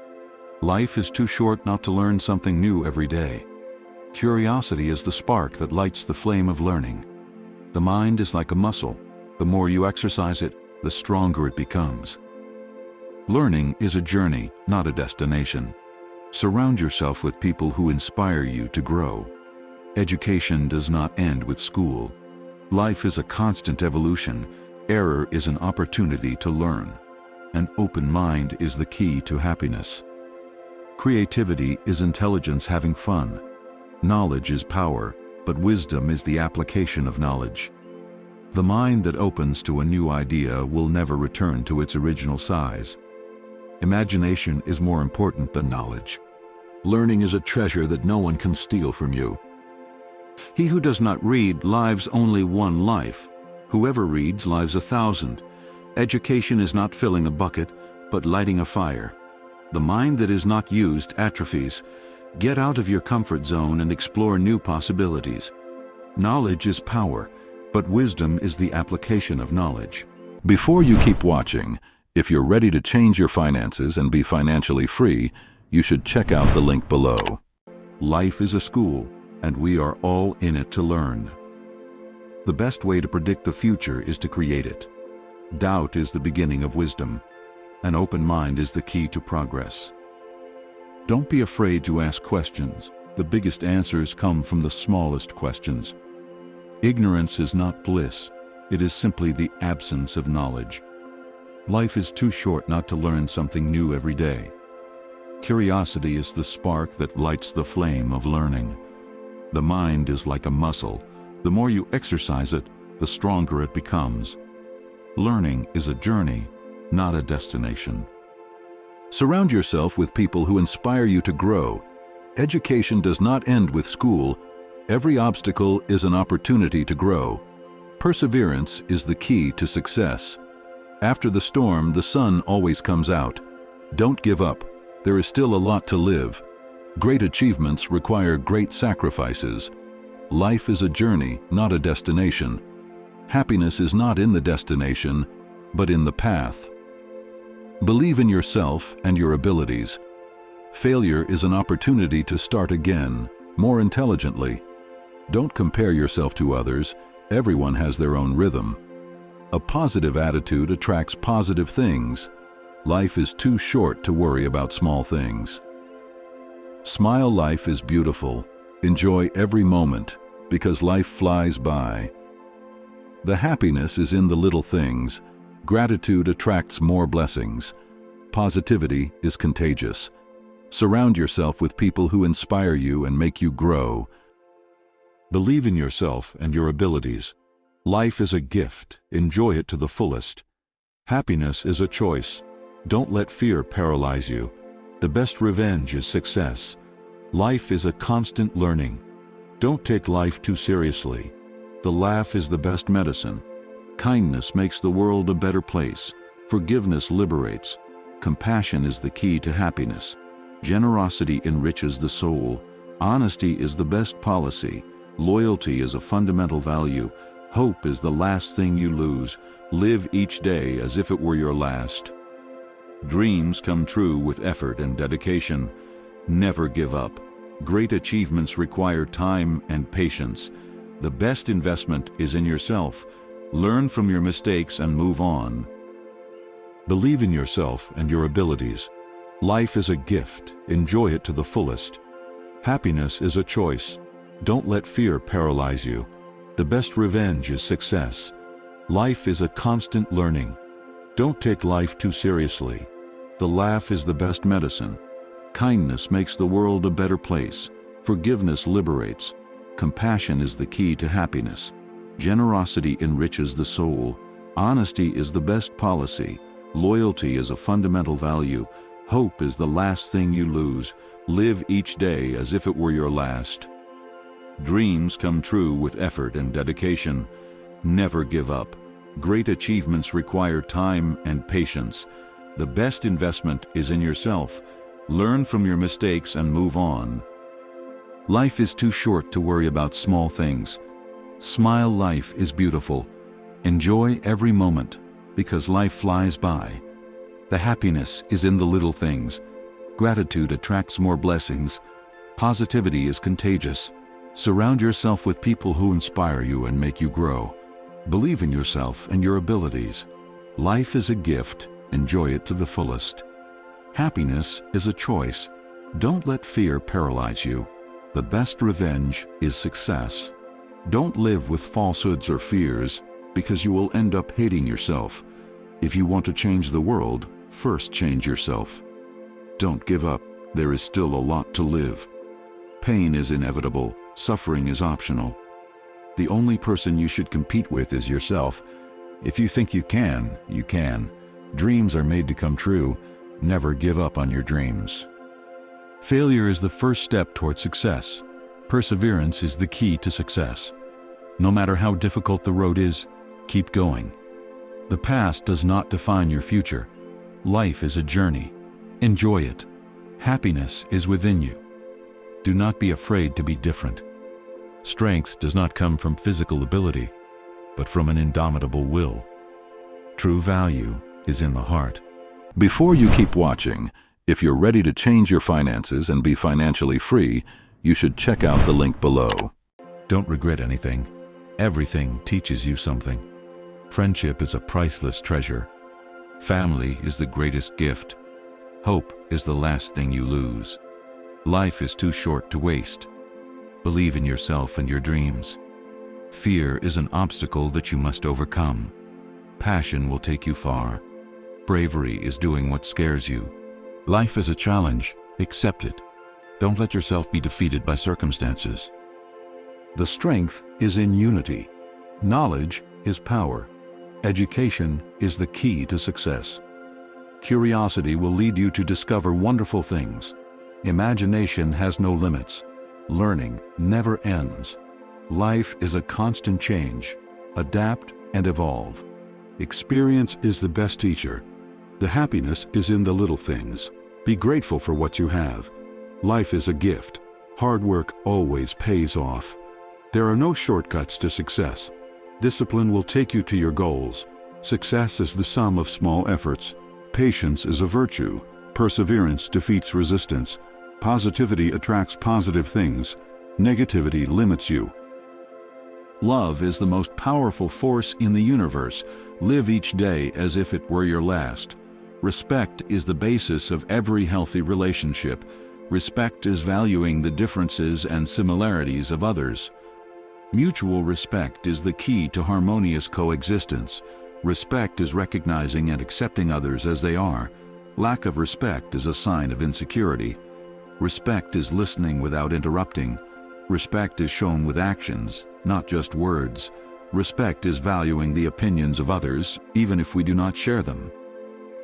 Life is too short not to learn something new every day. Curiosity is the spark that lights the flame of learning. The mind is like a muscle. The more you exercise it, the stronger it becomes. Learning is a journey, not a destination. Surround yourself with people who inspire you to grow. Education does not end with school. Life is a constant evolution. Error is an opportunity to learn. An open mind is the key to happiness. Creativity is intelligence having fun. Knowledge is power, but wisdom is the application of knowledge. The mind that opens to a new idea will never return to its original size. Imagination is more important than knowledge. Learning is a treasure that no one can steal from you. He who does not read lives only one life. Whoever reads lives 1,000. Education is not filling a bucket, but lighting a fire. The mind that is not used atrophies. Get out of your comfort zone and explore new possibilities. Knowledge is power, but wisdom is the application of knowledge. Before you keep watching, if you're ready to change your finances and be financially free, you should check out the link below. Life is a school, and we are all in it to learn. The best way to predict the future is to create it. Doubt is the beginning of wisdom. An open mind is the key to progress. Don't be afraid to ask questions. The biggest answers come from the smallest questions. Ignorance is not bliss. It is simply the absence of knowledge. Life is too short not to learn something new every day. Curiosity is the spark that lights the flame of learning. The mind is like a muscle. The more you exercise it, the stronger it becomes. Learning is a journey, not a destination. Surround yourself with people who inspire you to grow. Education does not end with school. Every obstacle is an opportunity to grow. Perseverance is the key to success. After the storm, the sun always comes out. Don't give up. There is still a lot to live. Great achievements require great sacrifices. Life is a journey, not a destination. Happiness is not in the destination, but in the path. Believe in yourself and your abilities. Failure is an opportunity to start again, more intelligently. Don't compare yourself to others. Everyone has their own rhythm. A positive attitude attracts positive things. Life is too short to worry about small things. Smile. Life is beautiful. Enjoy every moment, because life flies by. The happiness is in the little things. Gratitude attracts more blessings. Positivity is contagious. Surround yourself with people who inspire you and make you grow. Believe in yourself and your abilities. Life is a gift. Enjoy it to the fullest. Happiness is a choice. Don't let fear paralyze you. The best revenge is success. Life is a constant learning. Don't take life too seriously. The laugh is the best medicine. Kindness makes the world a better place. Forgiveness liberates. Compassion is the key to happiness. Generosity enriches the soul. Honesty is the best policy. Loyalty is a fundamental value. Hope is the last thing you lose. Live each day as if it were your last. Dreams come true with effort and dedication. Never give up. Great achievements require time and patience. The best investment is in yourself. Learn from your mistakes and move on. Believe in yourself and your abilities. Life is a gift. Enjoy it to the fullest. Happiness is a choice. Don't let fear paralyze you. The best revenge is success. Life is a constant learning. Don't take life too seriously. The laugh is the best medicine. Kindness makes the world a better place. Forgiveness liberates. Compassion is the key to happiness. Generosity enriches the soul. Honesty is the best policy. Loyalty is a fundamental value. Hope is the last thing you lose. Live each day as if it were your last. Dreams come true with effort and dedication. Never give up. Great achievements require time and patience. The best investment is in yourself. Learn from your mistakes and move on. Life is too short to worry about small things. Smile. Life is beautiful. Enjoy every moment, because life flies by. The happiness is in the little things. Gratitude attracts more blessings. Positivity is contagious. Surround yourself with people who inspire you and make you grow. Believe in yourself and your abilities. Life is a gift. Enjoy it to the fullest. Happiness is a choice. Don't let fear paralyze you. The best revenge is success. Don't live with falsehoods or fears, because you will end up hating yourself. If you want to change the world, first change yourself. Don't give up. There is still a lot to live. Pain is inevitable. Suffering is optional. The only person you should compete with is yourself. If you think you can, you can. Dreams are made to come true. Never give up on your dreams. Failure is the first step toward success. Perseverance is the key to success. No matter how difficult the road is, keep going. The past does not define your future. Life is a journey. Enjoy it. Happiness is within you. Do not be afraid to be different. Strength does not come from physical ability, but from an indomitable will. True value is in the heart. Before you keep watching, if you're ready to change your finances and be financially free, you should check out the link below. Don't regret anything. Everything teaches you something. Friendship is a priceless treasure. Family is the greatest gift. Hope is the last thing you lose. Life is too short to waste. Believe in yourself and your dreams. Fear is an obstacle that you must overcome. Passion will take you far. Bravery is doing what scares you. Life is a challenge. Accept it. Don't let yourself be defeated by circumstances. The strength is in unity. Knowledge is power. Education is the key to success. Curiosity will lead you to discover wonderful things. Imagination has no limits. Learning never ends. Life is a constant change. Adapt and evolve. Experience is the best teacher. The happiness is in the little things. Be grateful for what you have. Life is a gift. Hard work always pays off. There are no shortcuts to success. Discipline will take you to your goals. Success is the sum of small efforts. Patience is a virtue. Perseverance defeats resistance. Positivity attracts positive things. Negativity limits you. Love is the most powerful force in the universe. Live each day as if it were your last. Respect is the basis of every healthy relationship. Respect is valuing the differences and similarities of others. Mutual respect is the key to harmonious coexistence. Respect is recognizing and accepting others as they are. Lack of respect is a sign of insecurity. Respect is listening without interrupting. Respect is shown with actions, not just words. Respect is valuing the opinions of others, even if we do not share them.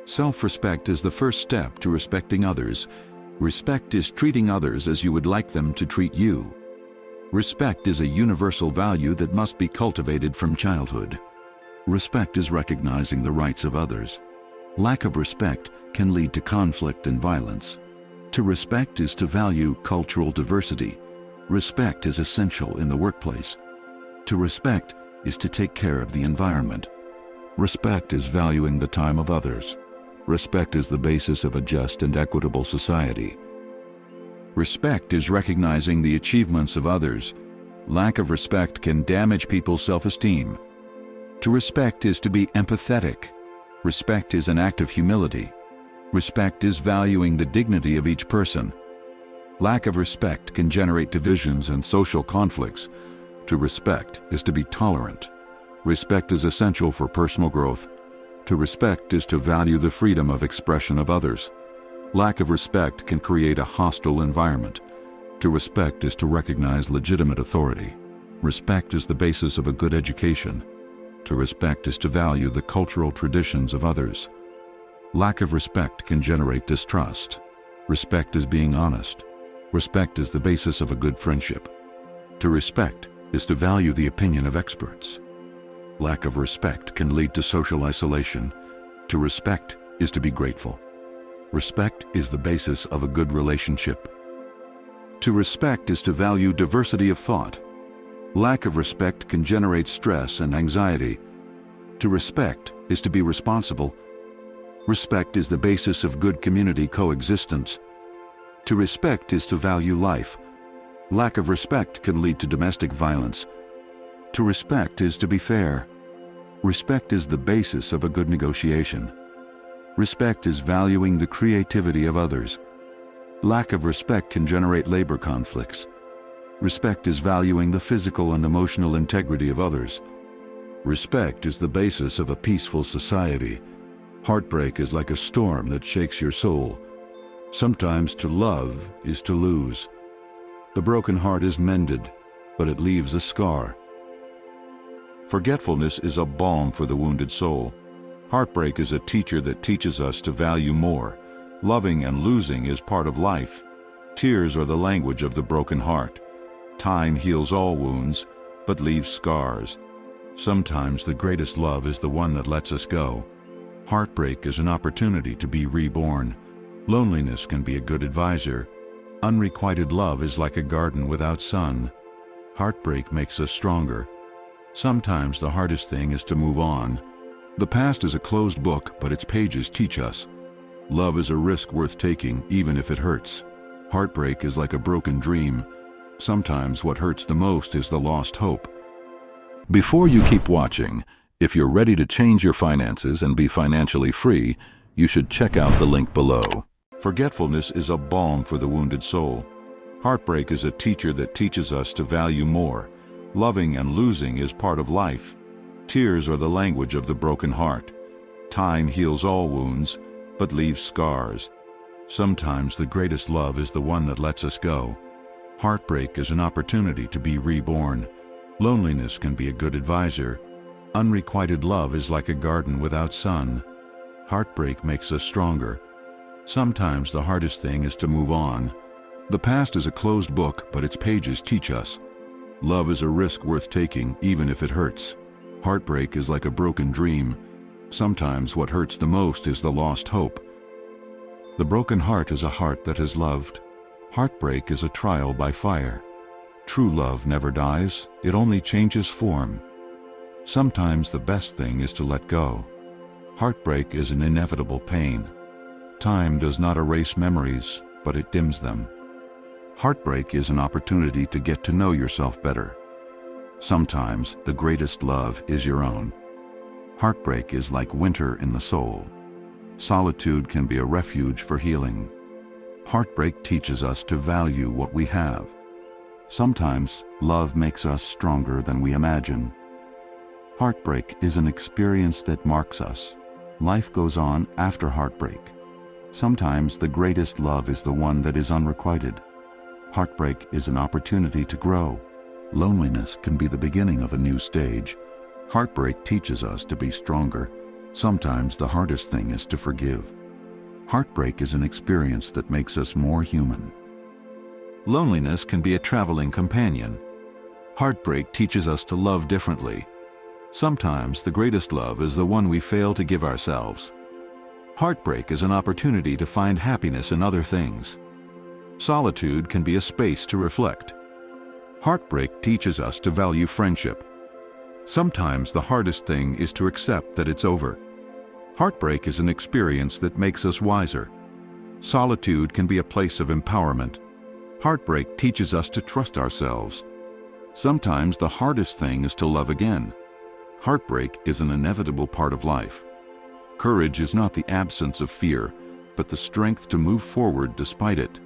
Self-respect is the first step to respecting others. Respect is treating others as you would like them to treat you. Respect is a universal value that must be cultivated from childhood. Respect is recognizing the rights of others. Lack of respect can lead to conflict and violence. To respect is to value cultural diversity. Respect is essential in the workplace. To respect is to take care of the environment. Respect is valuing the time of others. Respect is the basis of a just and equitable society. Respect is recognizing the achievements of others. Lack of respect can damage people's self-esteem. To respect is to be empathetic. Respect is an act of humility. Respect is valuing the dignity of each person. Lack of respect can generate divisions and social conflicts. To respect is to be tolerant. Respect is essential for personal growth. To respect is to value the freedom of expression of others. Lack of respect can create a hostile environment. To respect is to recognize legitimate authority. Respect is the basis of a good education. To respect is to value the cultural traditions of others. Lack of respect can generate distrust. Respect is being honest. Respect is the basis of a good friendship. To respect is to value the opinion of experts. Lack of respect can lead to social isolation. To respect is to be grateful. Respect is the basis of a good relationship. To respect is to value diversity of thought. Lack of respect can generate stress and anxiety. To respect is to be responsible. Respect is the basis of good community coexistence. To respect is to value life. Lack of respect can lead to domestic violence. To respect is to be fair. Respect is the basis of a good negotiation. Respect is valuing the creativity of others. Lack of respect can generate labor conflicts. Respect is valuing the physical and emotional integrity of others. Respect is the basis of a peaceful society. Heartbreak is like a storm that shakes your soul. Sometimes to love is to lose. The broken heart is mended, but it leaves a scar. Forgetfulness is a balm for the wounded soul. Heartbreak is a teacher that teaches us to value more. Loving and losing is part of life. Tears are the language of the broken heart. Time heals all wounds, but leaves scars. Sometimes the greatest love is the one that lets us go. Heartbreak is an opportunity to be reborn. Loneliness can be a good advisor. Unrequited love is like a garden without sun. Heartbreak makes us stronger. Sometimes the hardest thing is to move on. The past is a closed book, but its pages teach us. Love is a risk worth taking, even if it hurts. Heartbreak is like a broken dream. Sometimes what hurts the most is the lost hope. Before you keep watching, if you're ready to change your finances and be financially free, you should check out the link below. Forgetfulness is a balm for the wounded soul. Heartbreak is a teacher that teaches us to value more. Loving and losing is part of life. Tears are the language of the broken heart. Time heals all wounds, but leaves scars. Sometimes the greatest love is the one that lets us go. Heartbreak is an opportunity to be reborn. Loneliness can be a good advisor. Unrequited love is like a garden without sun. Heartbreak makes us stronger. Sometimes the hardest thing is to move on. The past is a closed book, but its pages teach us. Love is a risk worth taking, even if it hurts. Heartbreak is like a broken dream. Sometimes what hurts the most is the lost hope. The broken heart is a heart that has loved. Heartbreak is a trial by fire. True love never dies, it only changes form. Sometimes the best thing is to let go. Heartbreak is an inevitable pain. Time does not erase memories, but it dims them. Heartbreak is an opportunity to get to know yourself better. Sometimes the greatest love is your own. Heartbreak is like winter in the soul. Solitude can be a refuge for healing. Heartbreak teaches us to value what we have. Sometimes love makes us stronger than we imagine. Heartbreak is an experience that marks us. Life goes on after heartbreak. Sometimes the greatest love is the one that is unrequited. Heartbreak is an opportunity to grow. Loneliness can be the beginning of a new stage. Heartbreak teaches us to be stronger. Sometimes the hardest thing is to forgive. Heartbreak is an experience that makes us more human. Loneliness can be a traveling companion. Heartbreak teaches us to love differently. Sometimes the greatest love is the one we fail to give ourselves. Heartbreak is an opportunity to find happiness in other things. Solitude can be a space to reflect. Heartbreak teaches us to value friendship. Sometimes the hardest thing is to accept that it's over. Heartbreak is an experience that makes us wiser. Solitude can be a place of empowerment. Heartbreak teaches us to trust ourselves. Sometimes the hardest thing is to love again. Heartbreak is an inevitable part of life. Courage is not the absence of fear, but the strength to move forward despite it.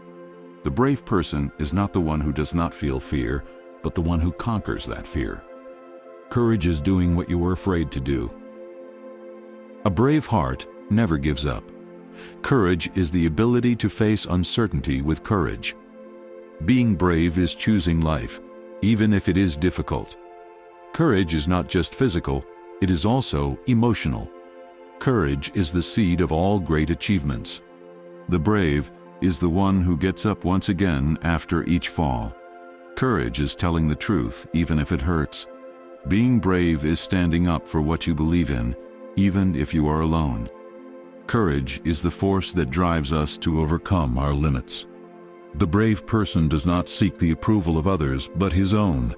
The brave person is not the one who does not feel fear, but the one who conquers that fear. Courage is doing what you were afraid to do. A brave heart never gives up. Courage is the ability to face uncertainty with courage. Being brave is choosing life, even if it is difficult. Courage is not just physical, it is also emotional. Courage is the seed of all great achievements. The brave is the one who gets up once again after each fall. Courage is telling the truth, even if it hurts. Being brave is standing up for what you believe in, even if you are alone. Courage is the force that drives us to overcome our limits. The brave person does not seek the approval of others, but his own.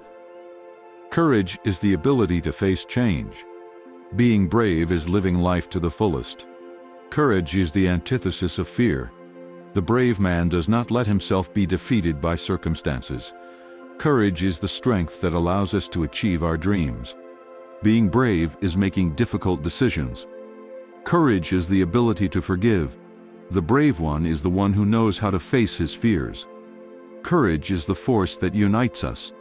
Courage is the ability to face change. Being brave is living life to the fullest. Courage is the antithesis of fear. The brave man does not let himself be defeated by circumstances. Courage is the strength that allows us to achieve our dreams. Being brave is making difficult decisions. Courage is the ability to forgive. The brave one is the one who knows how to face his fears. Courage is the force that unites us.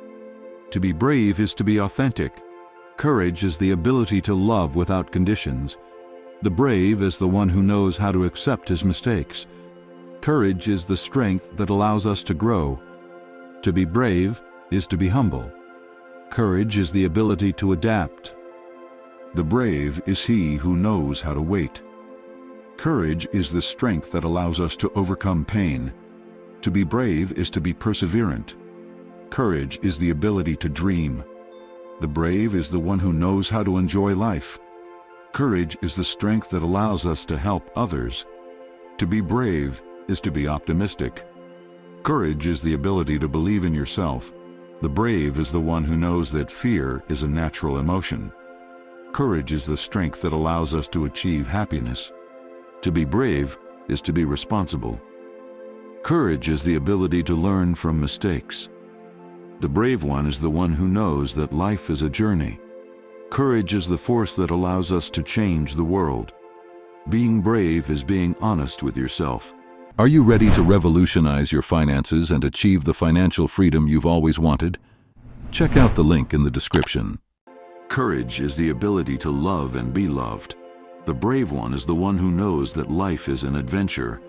To be brave is to be authentic. Courage is the ability to love without conditions. The brave is the one who knows how to accept his mistakes. Courage is the strength that allows us to grow. To be brave is to be humble. Courage is the ability to adapt. The brave is he who knows how to wait. Courage is the strength that allows us to overcome pain. To be brave is to be perseverant. Courage is the ability to dream. The brave is the one who knows how to enjoy life. Courage is the strength that allows us to help others. To be brave is to be optimistic. Courage is the ability to believe in yourself. The brave is the one who knows that fear is a natural emotion. Courage is the strength that allows us to achieve happiness. To be brave is to be responsible. Courage is the ability to learn from mistakes. The brave one is the one who knows that life is a journey. Courage is the force that allows us to change the world. Being brave is being honest with yourself. Are you ready to revolutionize your finances and achieve the financial freedom you've always wanted? Check out the link in the description. Courage is the ability to love and be loved. The brave one is the one who knows that life is an adventure.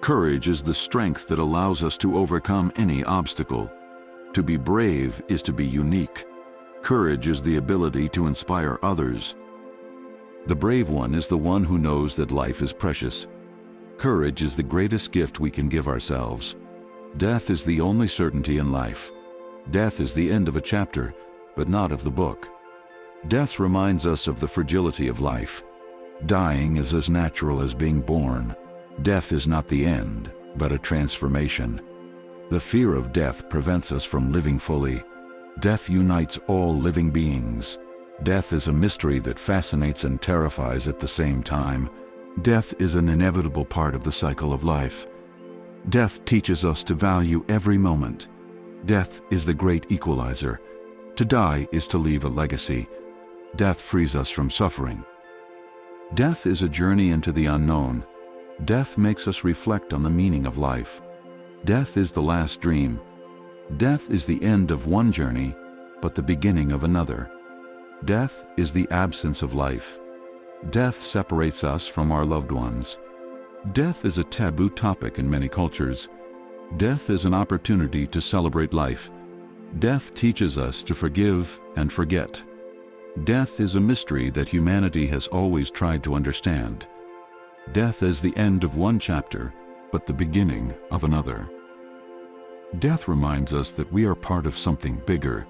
Courage is the strength that allows us to overcome any obstacle. To be brave is to be unique. Courage is the ability to inspire others. The brave one is the one who knows that life is precious. Courage is the greatest gift we can give ourselves. Death is the only certainty in life. Death is the end of a chapter, but not of the book. Death reminds us of the fragility of life. Dying is as natural as being born. Death is not the end, but a transformation. The fear of death prevents us from living fully. Death unites all living beings. Death is a mystery that fascinates and terrifies at the same time. Death is an inevitable part of the cycle of life. Death teaches us to value every moment. Death is the great equalizer. To die is to leave a legacy. Death frees us from suffering. Death is a journey into the unknown. Death makes us reflect on the meaning of life. Death is the last dream. Death is the end of one journey, but the beginning of another. Death is the absence of life. Death separates us from our loved ones. Death is a taboo topic in many cultures. Death is an opportunity to celebrate life. Death teaches us to forgive and forget. Death is a mystery that humanity has always tried to understand. Death is the end of one chapter, but the beginning of another. Death reminds us that we are part of something bigger.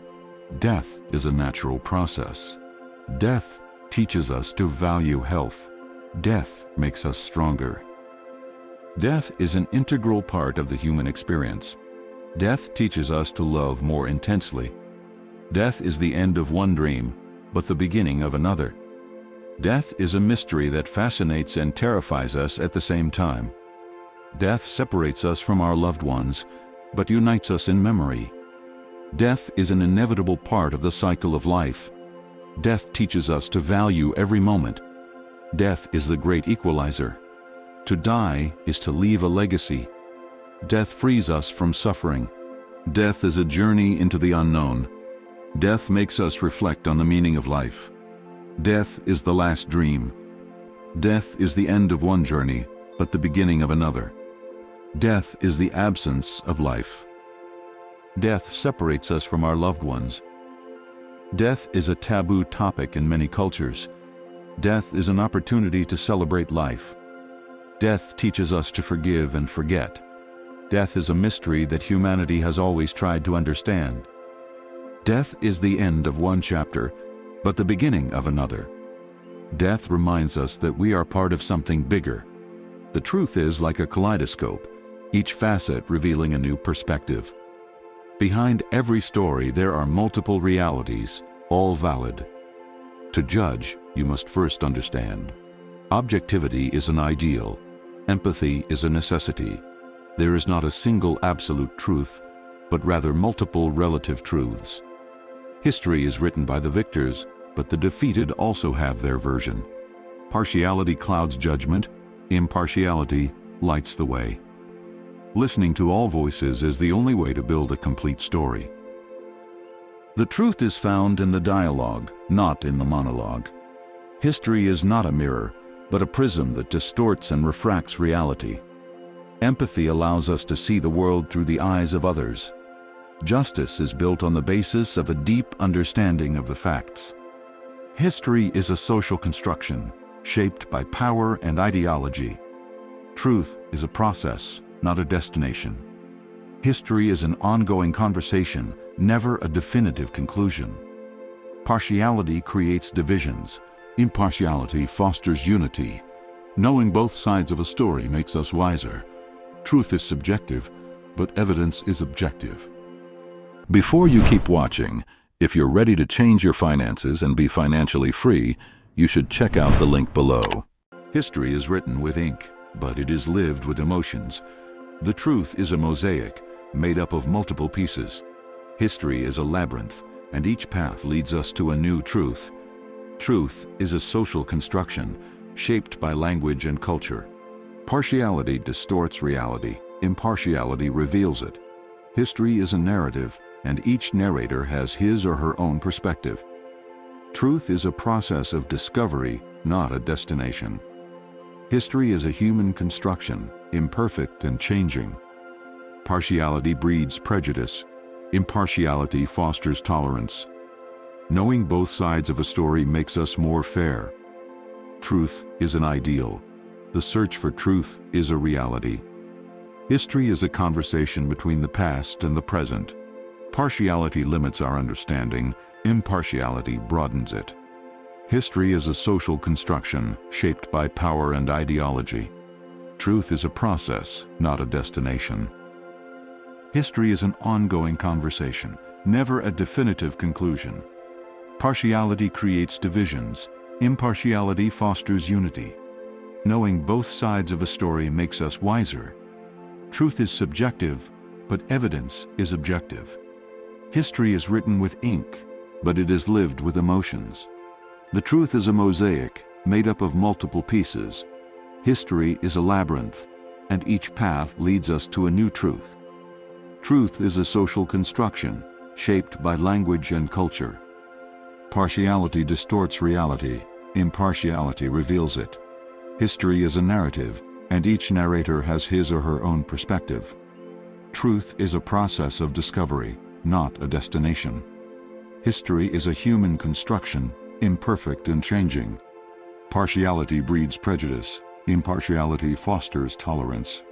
Death is a natural process. Death teaches us to value health. Death makes us stronger. Death is an integral part of the human experience. Death teaches us to love more intensely. Death is the end of one dream, but the beginning of another. Death is a mystery that fascinates and terrifies us at the same time. Death separates us from our loved ones, but unites us in memory. Death is an inevitable part of the cycle of life. Death teaches us to value every moment. Death is the great equalizer. To die is to leave a legacy. Death frees us from suffering. Death is a journey into the unknown. Death makes us reflect on the meaning of life. Death is the last dream. Death is the end of one journey, but the beginning of another. Death is the absence of life. Death separates us from our loved ones. Death is a taboo topic in many cultures. Death is an opportunity to celebrate life. Death teaches us to forgive and forget. Death is a mystery that humanity has always tried to understand. Death is the end of one chapter, but the beginning of another. Death reminds us that we are part of something bigger. The truth is like a kaleidoscope, each facet revealing a new perspective. Behind every story there are multiple realities, all valid. To judge, you must first understand. Objectivity is an ideal. Empathy is a necessity. There is not a single absolute truth, but rather multiple relative truths. History is written by the victors, but the defeated also have their version. Partiality clouds judgment. Impartiality lights the way. Listening to all voices is the only way to build a complete story. The truth is found in the dialogue, not in the monologue. History is not a mirror, but a prism that distorts and refracts reality. Empathy allows us to see the world through the eyes of others. Justice is built on the basis of a deep understanding of the facts. History is a social construction, shaped by power and ideology. Truth is a process, not a destination. History is an ongoing conversation, never a definitive conclusion. Partiality creates divisions, Impartiality fosters unity. Knowing both sides of a story makes us wiser. Truth is subjective, but evidence is objective. Before you keep watching, if you're ready to change your finances and be financially free, you should check out the link below. History is written with ink, but it is lived with emotions. The truth is a mosaic, made up of multiple pieces. History is a labyrinth, and each path leads us to a new truth. Truth is a social construction, shaped by language and culture. Partiality distorts reality. Impartiality reveals it. History is a narrative, and each narrator has his or her own perspective. Truth is a process of discovery, not a destination. History is a human construction, imperfect and changing. Partiality breeds prejudice. Impartiality fosters tolerance. Knowing both sides of a story makes us more fair. Truth is an ideal. The search for truth is a reality. History is a conversation between the past and the present. Partiality limits our understanding. Impartiality broadens it. History is a social construction shaped by power and ideology. Truth is a process, not a destination. History is an ongoing conversation, never a definitive conclusion. Partiality creates divisions. Impartiality fosters unity. Knowing both sides of a story makes us wiser. Truth is subjective, but evidence is objective. History is written with ink, but it is lived with emotions. The truth is a mosaic, made up of multiple pieces. History is a labyrinth, and each path leads us to a new truth. Truth is a social construction, shaped by language and culture. Partiality distorts reality. Impartiality reveals it. History is a narrative, and each narrator has his or her own perspective. Truth is a process of discovery, not a destination. History is a human construction, imperfect and changing. Partiality breeds prejudice. Impartiality fosters tolerance.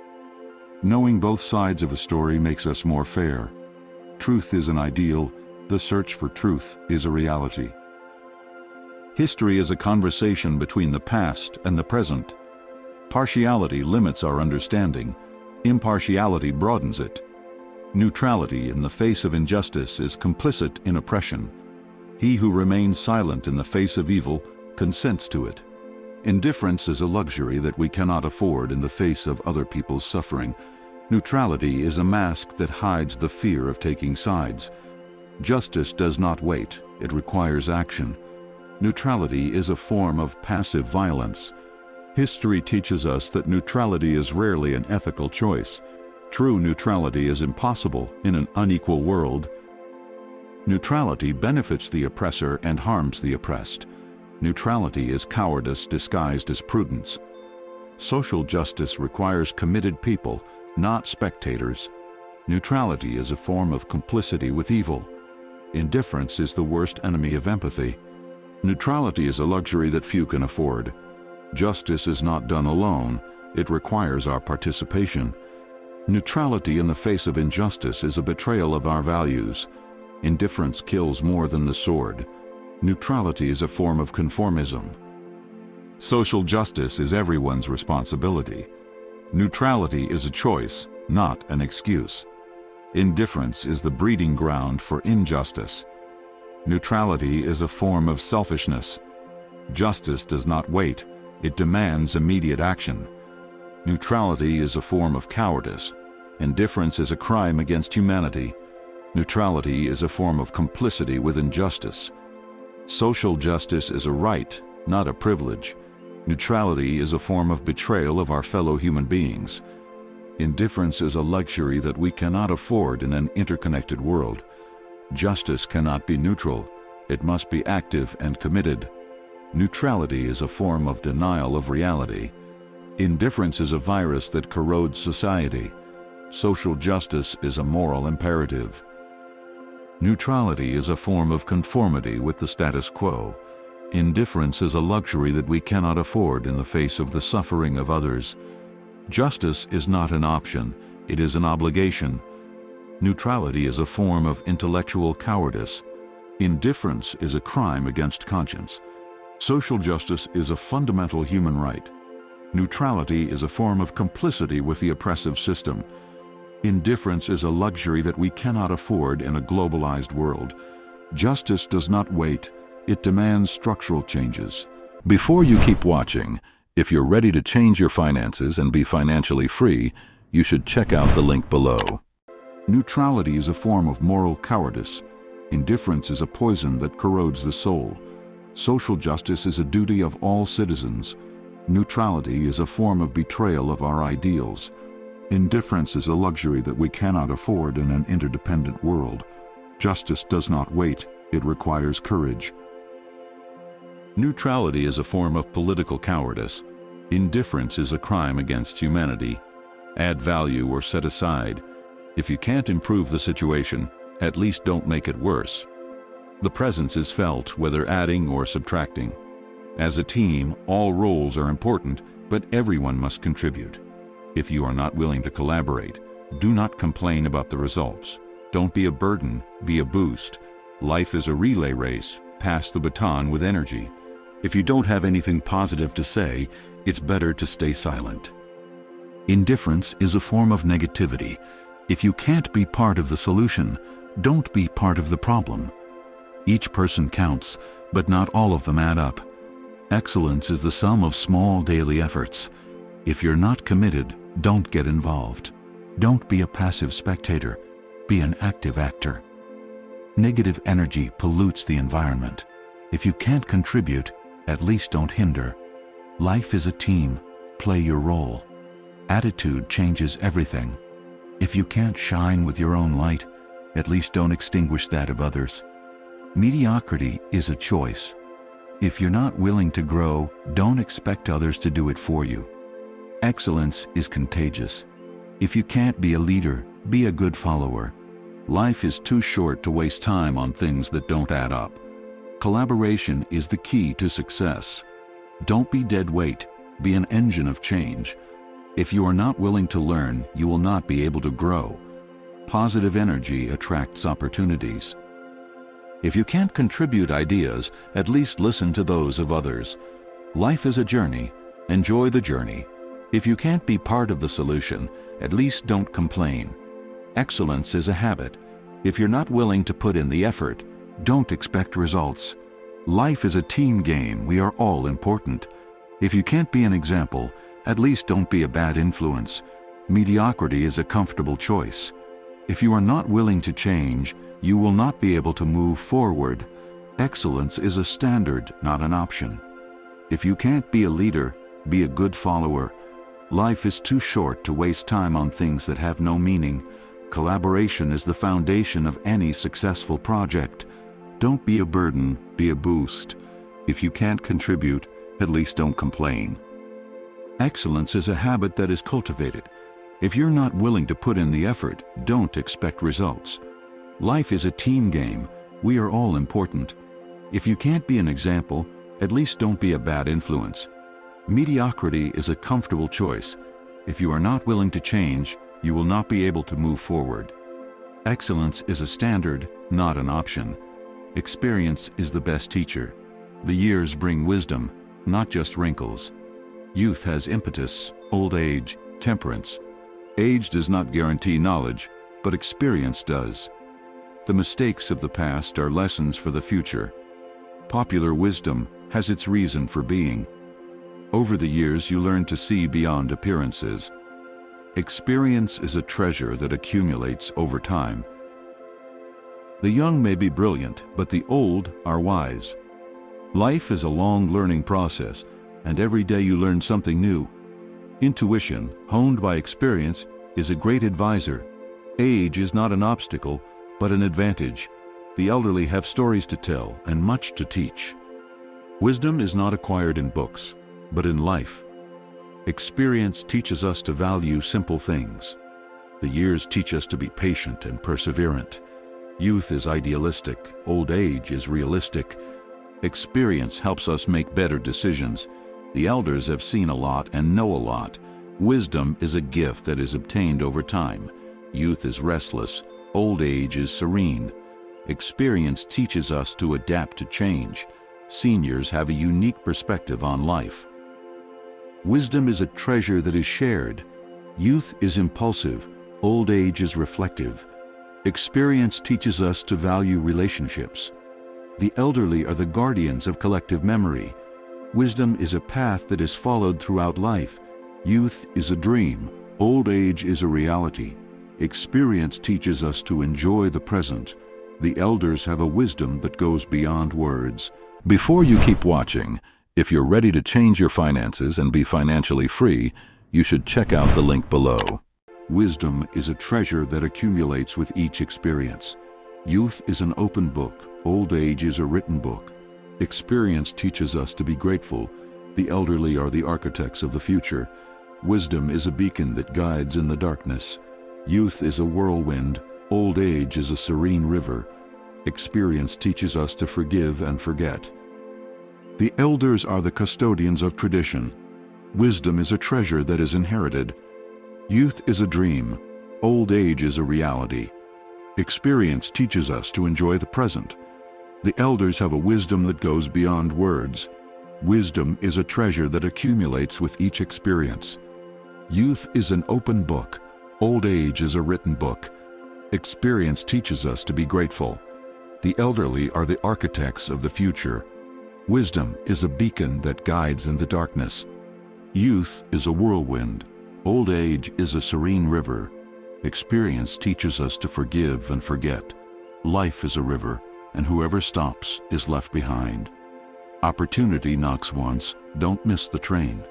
Knowing both sides of a story makes us more fair. Truth is an ideal. The search for truth is a reality. History is a conversation between the past and the present. Partiality limits our understanding. Impartiality broadens it. Neutrality in the face of injustice is complicit in oppression. He who remains silent in the face of evil consents to it. Indifference is a luxury that we cannot afford in the face of other people's suffering. Neutrality is a mask that hides the fear of taking sides. Justice does not wait, it requires action. Neutrality is a form of passive violence. History teaches us that neutrality is rarely an ethical choice. True neutrality is impossible in an unequal world. Neutrality benefits the oppressor and harms the oppressed. Neutrality is cowardice disguised as prudence. Social justice requires committed people, not spectators. Neutrality is a form of complicity with evil. Indifference is the worst enemy of empathy. Neutrality is a luxury that few can afford. Justice is not done alone. It requires our participation. Neutrality in the face of injustice is a betrayal of our values. Indifference kills more than the sword. Neutrality is a form of conformism. Social justice is everyone's responsibility. Neutrality is a choice, not an excuse. Indifference is the breeding ground for injustice. Neutrality is a form of selfishness. Justice does not wait, it demands immediate action. Neutrality is a form of cowardice. Indifference is a crime against humanity. Neutrality is a form of complicity with injustice. Social justice is a right, not a privilege. Neutrality is a form of betrayal of our fellow human beings. Indifference is a luxury that we cannot afford in an interconnected world. Justice cannot be neutral. It must be active and committed. Neutrality is a form of denial of reality. Indifference is a virus that corrodes society. Social justice is a moral imperative. Neutrality is a form of conformity with the status quo. Indifference is a luxury that we cannot afford in the face of the suffering of others. Justice is not an option, it is an obligation. Neutrality is a form of intellectual cowardice. Indifference is a crime against conscience. Social justice is a fundamental human right. Neutrality is a form of complicity with the oppressive system. Indifference is a luxury that we cannot afford in a globalized world. Justice does not wait. It demands structural changes. Before you keep watching, if you're ready to change your finances and be financially free, you should check out the link below. Neutrality is a form of moral cowardice. Indifference is a poison that corrodes the soul. Social justice is a duty of all citizens. Neutrality is a form of betrayal of our ideals. Indifference is a luxury that we cannot afford in an interdependent world. Justice does not wait. It requires courage. Neutrality is a form of political cowardice. Indifference is a crime against humanity. Add value or set aside. If you can't improve the situation, at least don't make it worse. The presence is felt whether adding or subtracting. As a team, all roles are important, but everyone must contribute. If you are not willing to collaborate, do not complain about the results. Don't be a burden, be a boost. Life is a relay race. Pass the baton with energy. If you don't have anything positive to say, it's better to stay silent. Indifference is a form of negativity. If you can't be part of the solution, don't be part of the problem. Each person counts, but not all of them add up. Excellence is the sum of small daily efforts. If you're not committed, don't get involved. Don't be a passive spectator. Be an active actor. Negative energy pollutes the environment. If you can't contribute, at least don't hinder. Life is a team. Play your role. Attitude changes everything. If you can't shine with your own light, at least don't extinguish that of others. Mediocrity is a choice. If you're not willing to grow, don't expect others to do it for you. Excellence is contagious. If you can't be a leader, be a good follower. Life is too short to waste time on things that don't add up. Collaboration is the key to success. Don't be dead weight. Be an engine of change. If you are not willing to learn, you will not be able to grow. Positive energy attracts opportunities. If you can't contribute ideas, at least listen to those of others. Life is a journey. Enjoy the journey. If you can't be part of the solution, at least don't complain. Excellence is a habit. If you're not willing to put in the effort, don't expect results. Life is a team game. We are all important. If you can't be an example, at least don't be a bad influence. Mediocrity is a comfortable choice. If you are not willing to change, you will not be able to move forward. Excellence is a standard, not an option. If you can't be a leader, be a good follower. Life is too short to waste time on things that have no meaning. Collaboration is the foundation of any successful project. Don't be a burden, be a boost. If you can't contribute, at least don't complain. Excellence is a habit that is cultivated. If you're not willing to put in the effort, don't expect results. Life is a team game. We are all important. If you can't be an example, at least don't be a bad influence. Mediocrity is a comfortable choice. If you are not willing to change, you will not be able to move forward. Excellence is a standard, not an option. Experience is the best teacher. The years bring wisdom, not just wrinkles. Youth has impetus, old age, temperance. Age does not guarantee knowledge, but experience does. The mistakes of the past are lessons for the future. Popular wisdom has its reason for being. Over the years, you learn to see beyond appearances. Experience is a treasure that accumulates over time. The young may be brilliant, but the old are wise. Life is a long learning process, and every day you learn something new. Intuition, honed by experience, is a great advisor. Age is not an obstacle, but an advantage. The elderly have stories to tell and much to teach. Wisdom is not acquired in books, but in life. Experience teaches us to value simple things. The years teach us to be patient and perseverant. Youth is idealistic, old age is realistic. Experience helps us make better decisions. The elders have seen a lot and know a lot. Wisdom is a gift that is obtained over time. Youth is restless, old age is serene. Experience teaches us to adapt to change. Seniors have a unique perspective on life. Wisdom is a treasure that is shared. Youth is impulsive. Old age is reflective. Experience teaches us to value relationships. The elderly are the guardians of collective memory. Wisdom is a path that is followed throughout life. Youth is a dream. Old age is a reality. Experience teaches us to enjoy the present. The elders have a wisdom that goes beyond words. Before you keep watching, if you're ready to change your finances and be financially free, you should check out the link below. Wisdom is a treasure that accumulates with each experience. Youth is an open book. Old age is a written book. Experience teaches us to be grateful. The elderly are the architects of the future. Wisdom is a beacon that guides in the darkness. Youth is a whirlwind. Old age is a serene river. Experience teaches us to forgive and forget. The elders are the custodians of tradition. Wisdom is a treasure that is inherited. Youth is a dream. Old age is a reality. Experience teaches us to enjoy the present. The elders have a wisdom that goes beyond words. Wisdom is a treasure that accumulates with each experience. Youth is an open book. Old age is a written book. Experience teaches us to be grateful. The elderly are the architects of the future. Wisdom is a beacon that guides in the darkness. Youth is a whirlwind. Old age is a serene river. Experience teaches us to forgive and forget. Life is a river, and whoever stops is left behind. Opportunity knocks once, don't miss the train.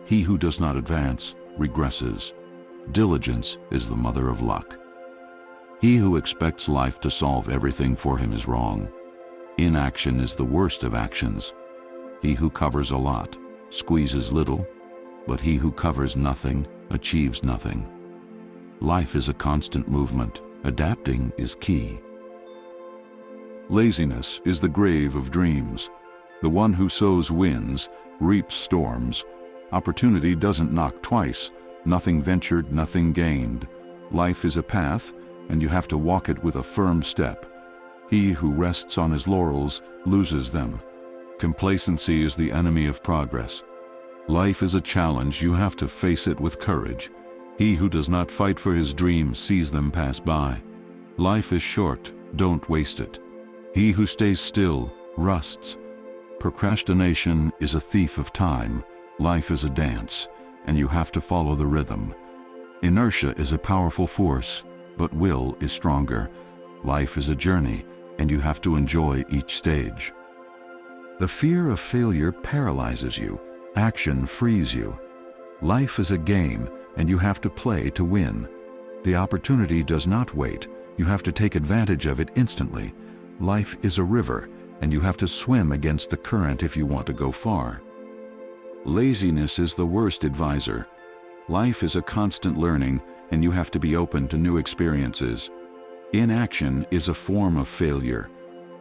He who does not advance regresses. Diligence is the mother of luck. He who expects life to solve everything for him is wrong. Inaction is the worst of actions. He who covers a lot squeezes little, but he who covers nothing achieves nothing. Life is a constant movement. Adapting is key. Laziness is the grave of dreams. The one who sows winds reaps storms. Opportunity doesn't knock twice. Nothing ventured, nothing gained. Life is a path, and you have to walk it with a firm step. He who rests on his laurels loses them. Complacency is the enemy of progress. Life is a challenge, you have to face it with courage. He who does not fight for his dreams sees them pass by. Life is short, don't waste it. He who stays still rusts. Procrastination is a thief of time. Life is a dance, and you have to follow the rhythm. Inertia is a powerful force, but will is stronger. Life is a journey, and you have to enjoy each stage. The fear of failure paralyzes you. Action frees you. Life is a game, and you have to play to win. The opportunity does not wait. You have to take advantage of it instantly. Life is a river, and you have to swim against the current if you want to go far. Laziness is the worst advisor. Life is a constant learning, and you have to be open to new experiences. Inaction is a form of failure.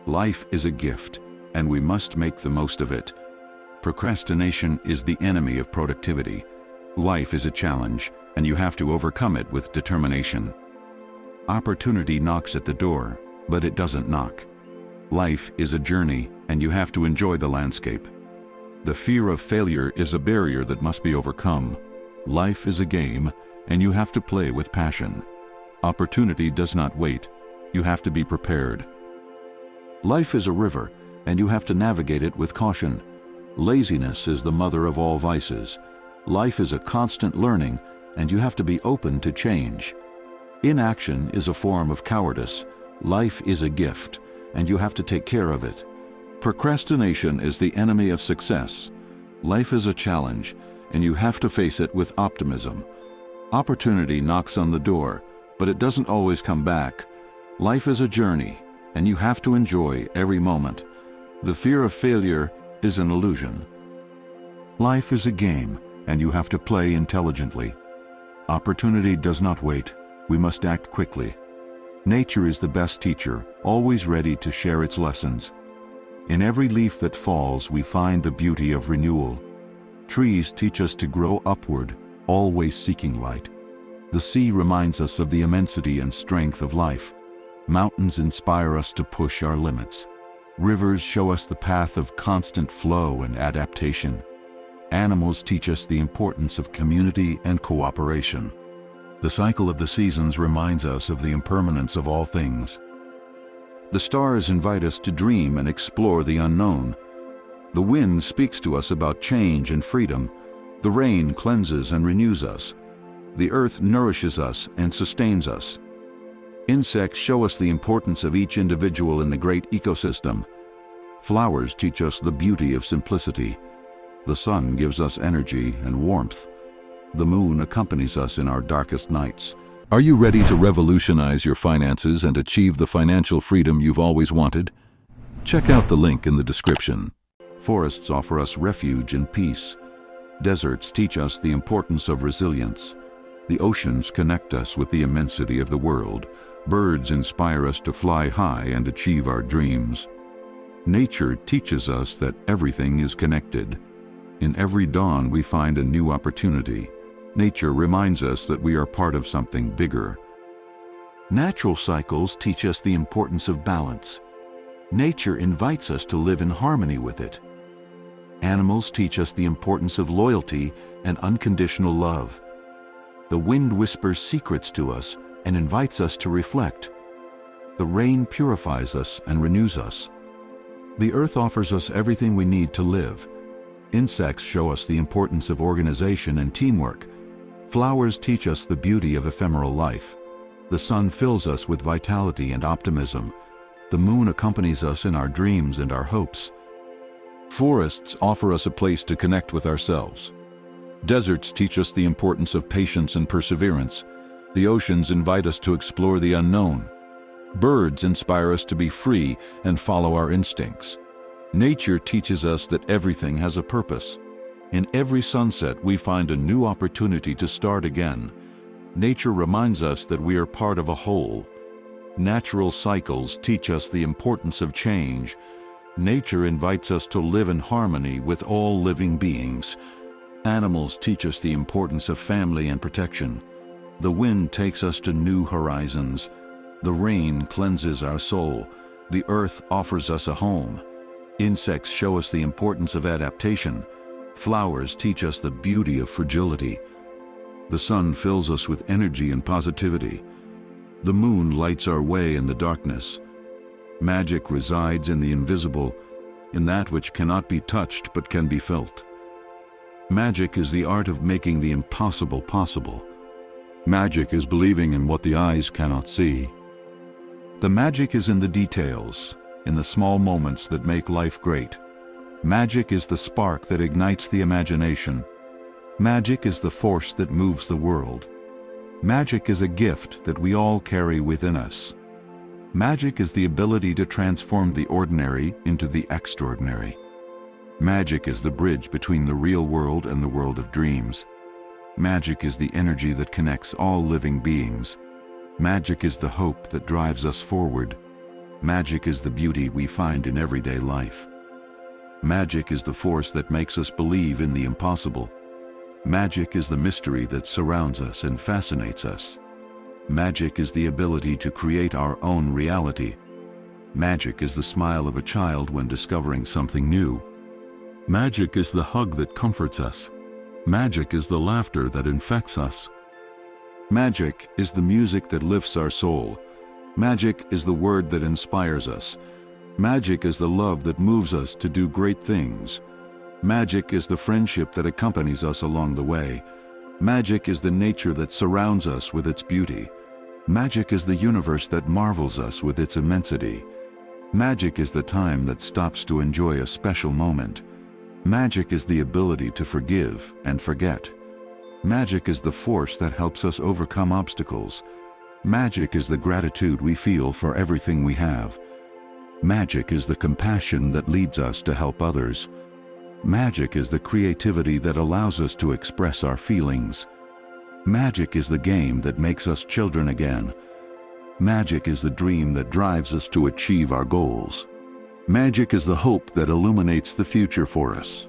Life is a gift, and we must make the most of it. Procrastination is the enemy of productivity. Life is a challenge, and you have to overcome it with determination. Opportunity knocks at the door, but it doesn't knock. Life is a journey, and you have to enjoy the landscape. The fear of failure is a barrier that must be overcome. Life is a game, and you have to play with passion. Opportunity does not wait. You have to be prepared. Life is a river, and you have to navigate it with caution. Laziness is the mother of all vices. Life is a constant learning, and you have to be open to change. Inaction is a form of cowardice. Life is a gift, and you have to take care of it. Procrastination is the enemy of success. Life is a challenge, and you have to face it with optimism. Opportunity knocks on the door, but it doesn't always come back. Life is a journey, and you have to enjoy every moment. The fear of failure is an illusion. Life is a game, and you have to play intelligently. Opportunity does not wait. We must act quickly. Nature is the best teacher, always ready to share its lessons. In every leaf that falls, we find the beauty of renewal. Trees teach us to grow upward, always seeking light. The sea reminds us of the immensity and strength of life. Mountains inspire us to push our limits. Rivers show us the path of constant flow and adaptation. Animals teach us the importance of Community and cooperation. The cycle of the seasons reminds us of the impermanence of all things. The stars invite us to dream and explore the unknown. The wind speaks to us about change and freedom. The rain cleanses and renews us. The earth nourishes us and sustains us. Insects show us the importance of each individual in the great ecosystem. Flowers teach us the beauty of simplicity. The sun gives us energy and warmth. The moon accompanies us in our darkest nights. Are you ready to revolutionize your finances and achieve the financial freedom you've always wanted? Check out the link in the description. Forests offer us refuge and peace. Deserts teach us the importance of resilience. The oceans connect us with the immensity of the world. Birds inspire us to fly high and achieve our dreams. Nature teaches us that everything is connected. In every dawn we find a new opportunity. Nature reminds us that we are part of something bigger. Natural cycles teach us the importance of balance. Nature invites us to live in harmony with it. Animals teach us the importance of loyalty and unconditional love. The wind whispers secrets to us and invites us to reflect. The rain purifies us and renews us. The earth offers us everything we need to live. Insects show us the importance of organization and teamwork. Flowers teach us the beauty of ephemeral life. The sun fills us with vitality and optimism. The moon accompanies us in our dreams and our hopes. Forests offer us a place to connect with ourselves. Deserts teach us the importance of patience and perseverance. The oceans invite us to explore the unknown. Birds inspire us to be free and follow our instincts. Nature teaches us that everything has a purpose. In every sunset, we find a new opportunity to start again. Nature reminds us that we are part of a whole. Natural cycles teach us the importance of change. Nature invites us to live in harmony with all living beings. Animals teach us the importance of family and protection. The wind takes us to new horizons. The rain cleanses our soul. The earth offers us a home. Insects show us the importance of adaptation. Flowers teach us the beauty of fragility. The sun fills us with energy and positivity. The moon lights our way in the darkness. Magic resides in the invisible, in that which cannot be touched but can be felt. Magic is the art of making the impossible possible. Magic is believing in what the eyes cannot see. The magic is in the details, in the small moments that make life great. Magic is the spark that ignites the imagination. Magic is the force that moves the world. Magic is a gift that we all carry within us. Magic is the ability to transform the ordinary into the extraordinary. Magic is the bridge between the real world and the world of dreams. Magic is the energy that connects all living beings. Magic is the hope that drives us forward. Magic is the beauty we find in everyday life. Magic is the force that makes us believe in the impossible. Magic is the mystery that surrounds us and fascinates us. Magic is the ability to create our own reality. Magic is the smile of a child when discovering something new. Magic is the hug that comforts us. Magic is the laughter that infects us. Magic is the music that lifts our soul. Magic is the word that inspires us. Magic is the love that moves us to do great things. Magic is the friendship that accompanies us along the way. Magic is the nature that surrounds us with its beauty. Magic is the universe that marvels us with its immensity. Magic is the time that stops to enjoy a special moment. Magic is the ability to forgive and forget. Magic is the force that helps us overcome obstacles. Magic is the gratitude we feel for everything we have. Magic is the compassion that leads us to help others. Magic is the creativity that allows us to express our feelings. Magic is the game that makes us children again. Magic is the dream that drives us to achieve our goals. Magic is the hope that illuminates the future for us.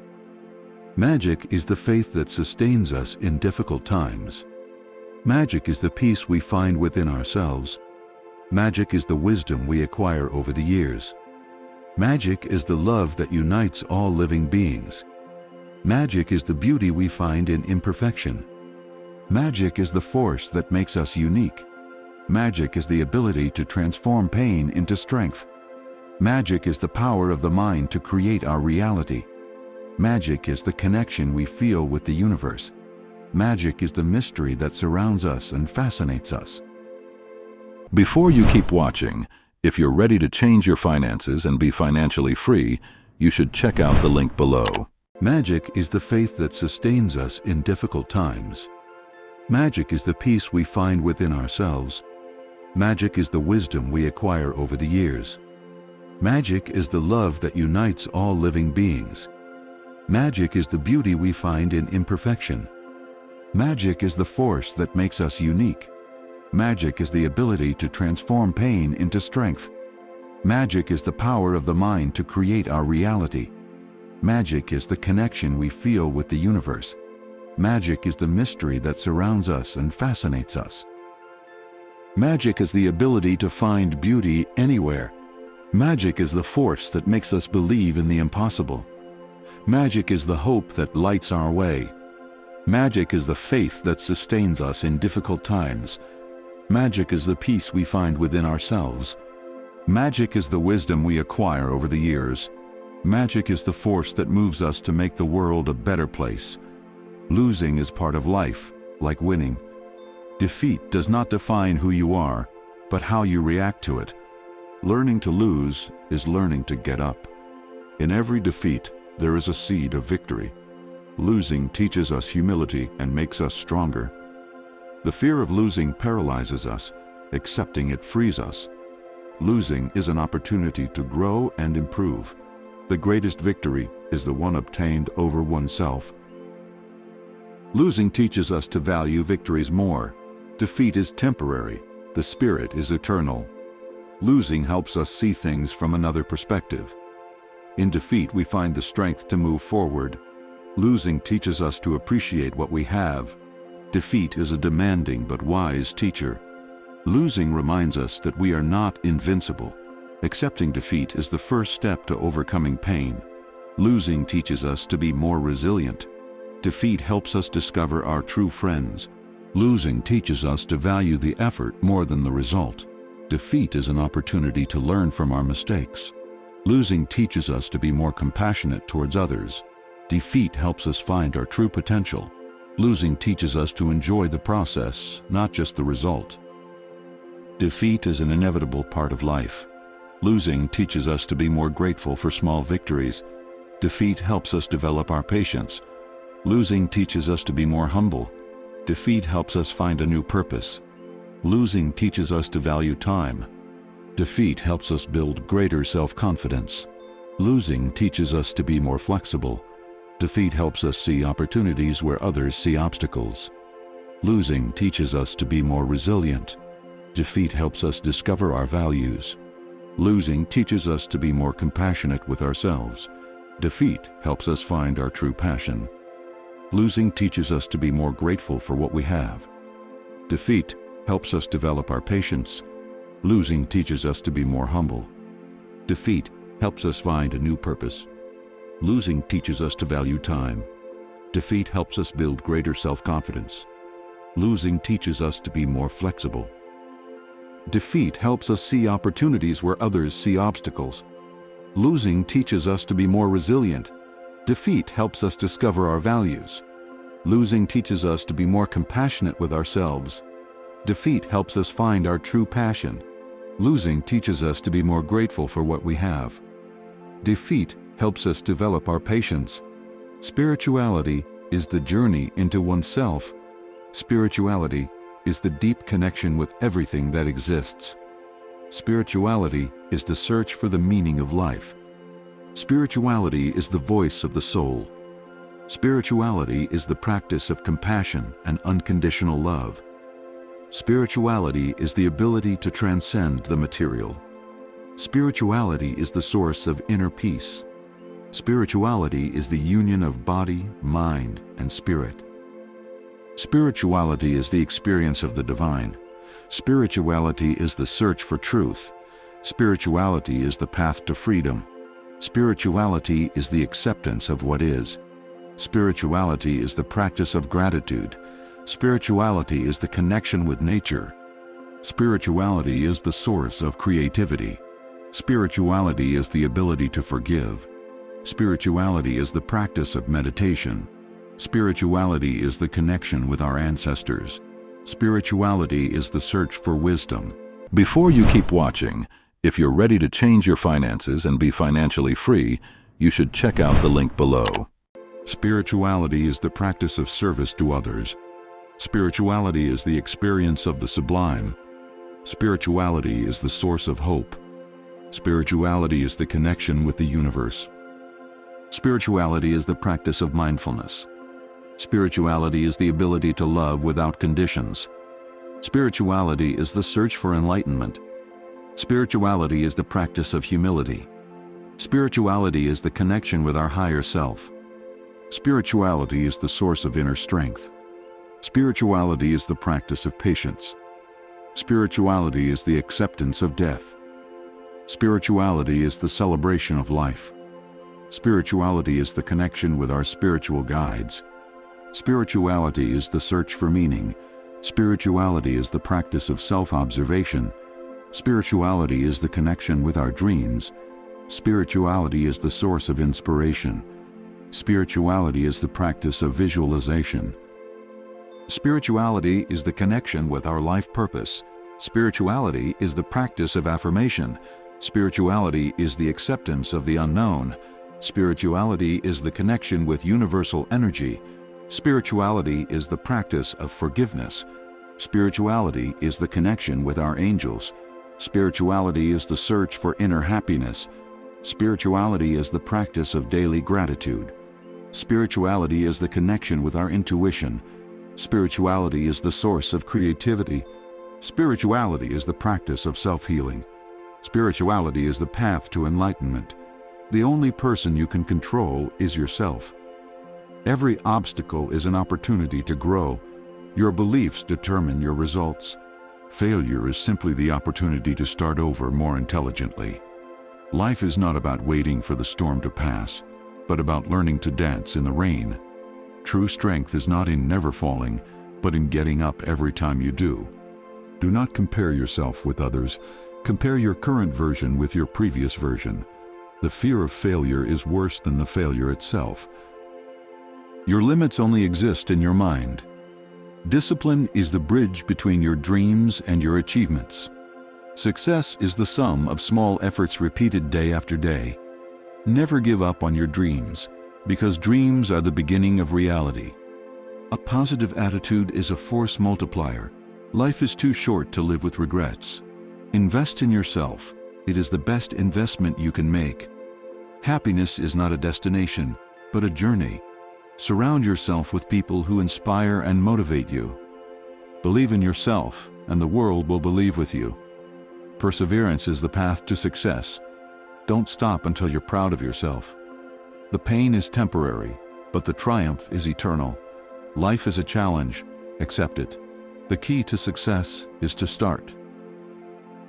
Magic is the faith that sustains us in difficult times. Magic is the peace we find within ourselves. Magic is the wisdom we acquire over the years. Magic is the love that unites all living beings. Magic is the beauty we find in imperfection. Magic is the force that makes us unique. Magic is the ability to transform pain into strength. Magic is the power of the mind to create our reality. Magic is the connection we feel with the universe. Magic is the mystery that surrounds us and fascinates us. Before you keep watching, if you're ready to change your finances and be financially free, you should check out the link below. Magic is the faith that sustains us in difficult times. Magic is the peace we find within ourselves. Magic is the wisdom we acquire over the years. Magic is the love that unites all living beings. Magic is the beauty we find in imperfection. Magic is the force that makes us unique. Magic is the ability to transform pain into strength. Magic is the power of the mind to create our reality. Magic is the connection we feel with the universe. Magic is the mystery that surrounds us and fascinates us. Magic is the ability to find beauty anywhere. Magic is the force that makes us believe in the impossible. Magic is the hope that lights our way. Magic is the faith that sustains us in difficult times. Magic is the peace we find within ourselves. Magic is the wisdom we acquire over the years. Magic is the force that moves us to make the world a better place. Losing is part of life, like winning. Defeat does not define who you are, but how you react to it. Learning to lose is learning to get up. In every defeat, there is a seed of victory. Losing teaches us humility and makes us stronger. The fear of losing paralyzes us. Accepting it frees us. Losing is an opportunity to grow and improve. The greatest victory is the one obtained over oneself. Losing teaches us to value victories more. Defeat is temporary. The spirit is eternal. Losing helps us see things from another perspective. In defeat, we find the strength to move forward. Losing teaches us to appreciate what we have. Defeat is a demanding but wise teacher. Losing reminds us that we are not invincible. Accepting defeat is the first step to overcoming pain. Losing teaches us to be more resilient. Defeat helps us discover our true friends. Losing teaches us to value the effort more than the result. Defeat is an opportunity to learn from our mistakes. Losing teaches us to be more compassionate towards others. Defeat helps us find our true potential. Losing teaches us to enjoy the process, not just the result. Defeat is an inevitable part of life. Losing teaches us to be more grateful for small victories. Defeat helps us develop our patience. Losing teaches us to be more humble. Defeat helps us find a new purpose. Losing teaches us to value time. Defeat helps us build greater self-confidence. Losing teaches us to be more flexible. Defeat helps us see opportunities where others see obstacles. Losing teaches us to be more resilient. Defeat helps us discover our values. Losing teaches us to be more compassionate with ourselves. Defeat helps us find our true passion. Losing teaches us to be more grateful for what we have. Defeat helps us develop our patience. Losing teaches us to be more humble. Defeat helps us find a new purpose. Losing teaches us to value time. Defeat helps us build greater self-confidence. Losing teaches us to be more flexible. Defeat helps us see opportunities where others see obstacles. Losing teaches us to be more resilient. Defeat helps us discover our values. Losing teaches us to be more compassionate with ourselves. Defeat helps us find our true passion. Losing teaches us to be more grateful for what we have. Defeat helps us develop our patience. Spirituality is the journey into oneself. Spirituality is the deep connection with everything that exists. Spirituality is the search for the meaning of life. Spirituality is the voice of the soul. Spirituality is the practice of compassion and unconditional love. Spirituality is the ability to transcend the material. Spirituality is the source of inner peace. Spirituality is the union of body, mind, and spirit. Spirituality is the experience of the divine. Spirituality is the search for truth. Spirituality is the path to freedom. Spirituality is the acceptance of what is. Spirituality is the practice of gratitude. Spirituality is the connection with nature. Spirituality is the source of creativity. Spirituality is the ability to forgive. Spirituality is the practice of meditation. Spirituality is the connection with our ancestors. Spirituality is the search for wisdom. Before you keep watching, if you're ready to change your finances and be financially free, you should check out the link below. Spirituality is the practice of service to others. Spirituality is the experience of the sublime. Spirituality is the source of hope. Spirituality is the connection with the universe. Spirituality is the practice of mindfulness. Spirituality is the ability to love without conditions. Spirituality is the search for enlightenment. Spirituality is the practice of humility. Spirituality is the connection with our higher self. Spirituality is the source of inner strength. Spirituality is the practice of patience. Spirituality is the acceptance of death. Spirituality is the celebration of life. Spirituality is the connection with our spiritual guides. Spirituality is the search for meaning. Spirituality is the practice of self-observation. Spirituality is the connection with our dreams. Spirituality is the source of inspiration. Spirituality is the practice of visualization. Spirituality is the connection with our life purpose. Spirituality is the practice of affirmation. Spirituality is the acceptance of the unknown. Spirituality is the connection with universal energy. Spirituality is the practice of forgiveness. Spirituality is the connection with our angels. Spirituality is the search for inner happiness. Spirituality is the practice of daily gratitude. Spirituality is the connection with our intuition. Spirituality is the source of creativity. Spirituality is the practice of self-healing. Spirituality is the path to enlightenment. The only person you can control is yourself. Every obstacle is an opportunity to grow. Your beliefs determine your results. Failure is simply the opportunity to start over more intelligently. Life is not about waiting for the storm to pass, but about learning to dance in the rain. True strength is not in never falling, but in getting up every time you do. Do not compare yourself with others. Compare your current version with your previous version. The fear of failure is worse than the failure itself. Your limits only exist in your mind. Discipline is the bridge between your dreams and your achievements. Success is the sum of small efforts repeated day after day. Never give up on your dreams, because dreams are the beginning of reality. A positive attitude is a force multiplier. Life is too short to live with regrets. Invest in yourself. It is the best investment you can make. Happiness is not a destination, but a journey. Surround yourself with people who inspire and motivate you. Believe in yourself, and the world will believe with you. Perseverance is the path to success. Don't stop until you're proud of yourself. The pain is temporary, but the triumph is eternal. Life is a challenge. Accept it. The key to success is to start.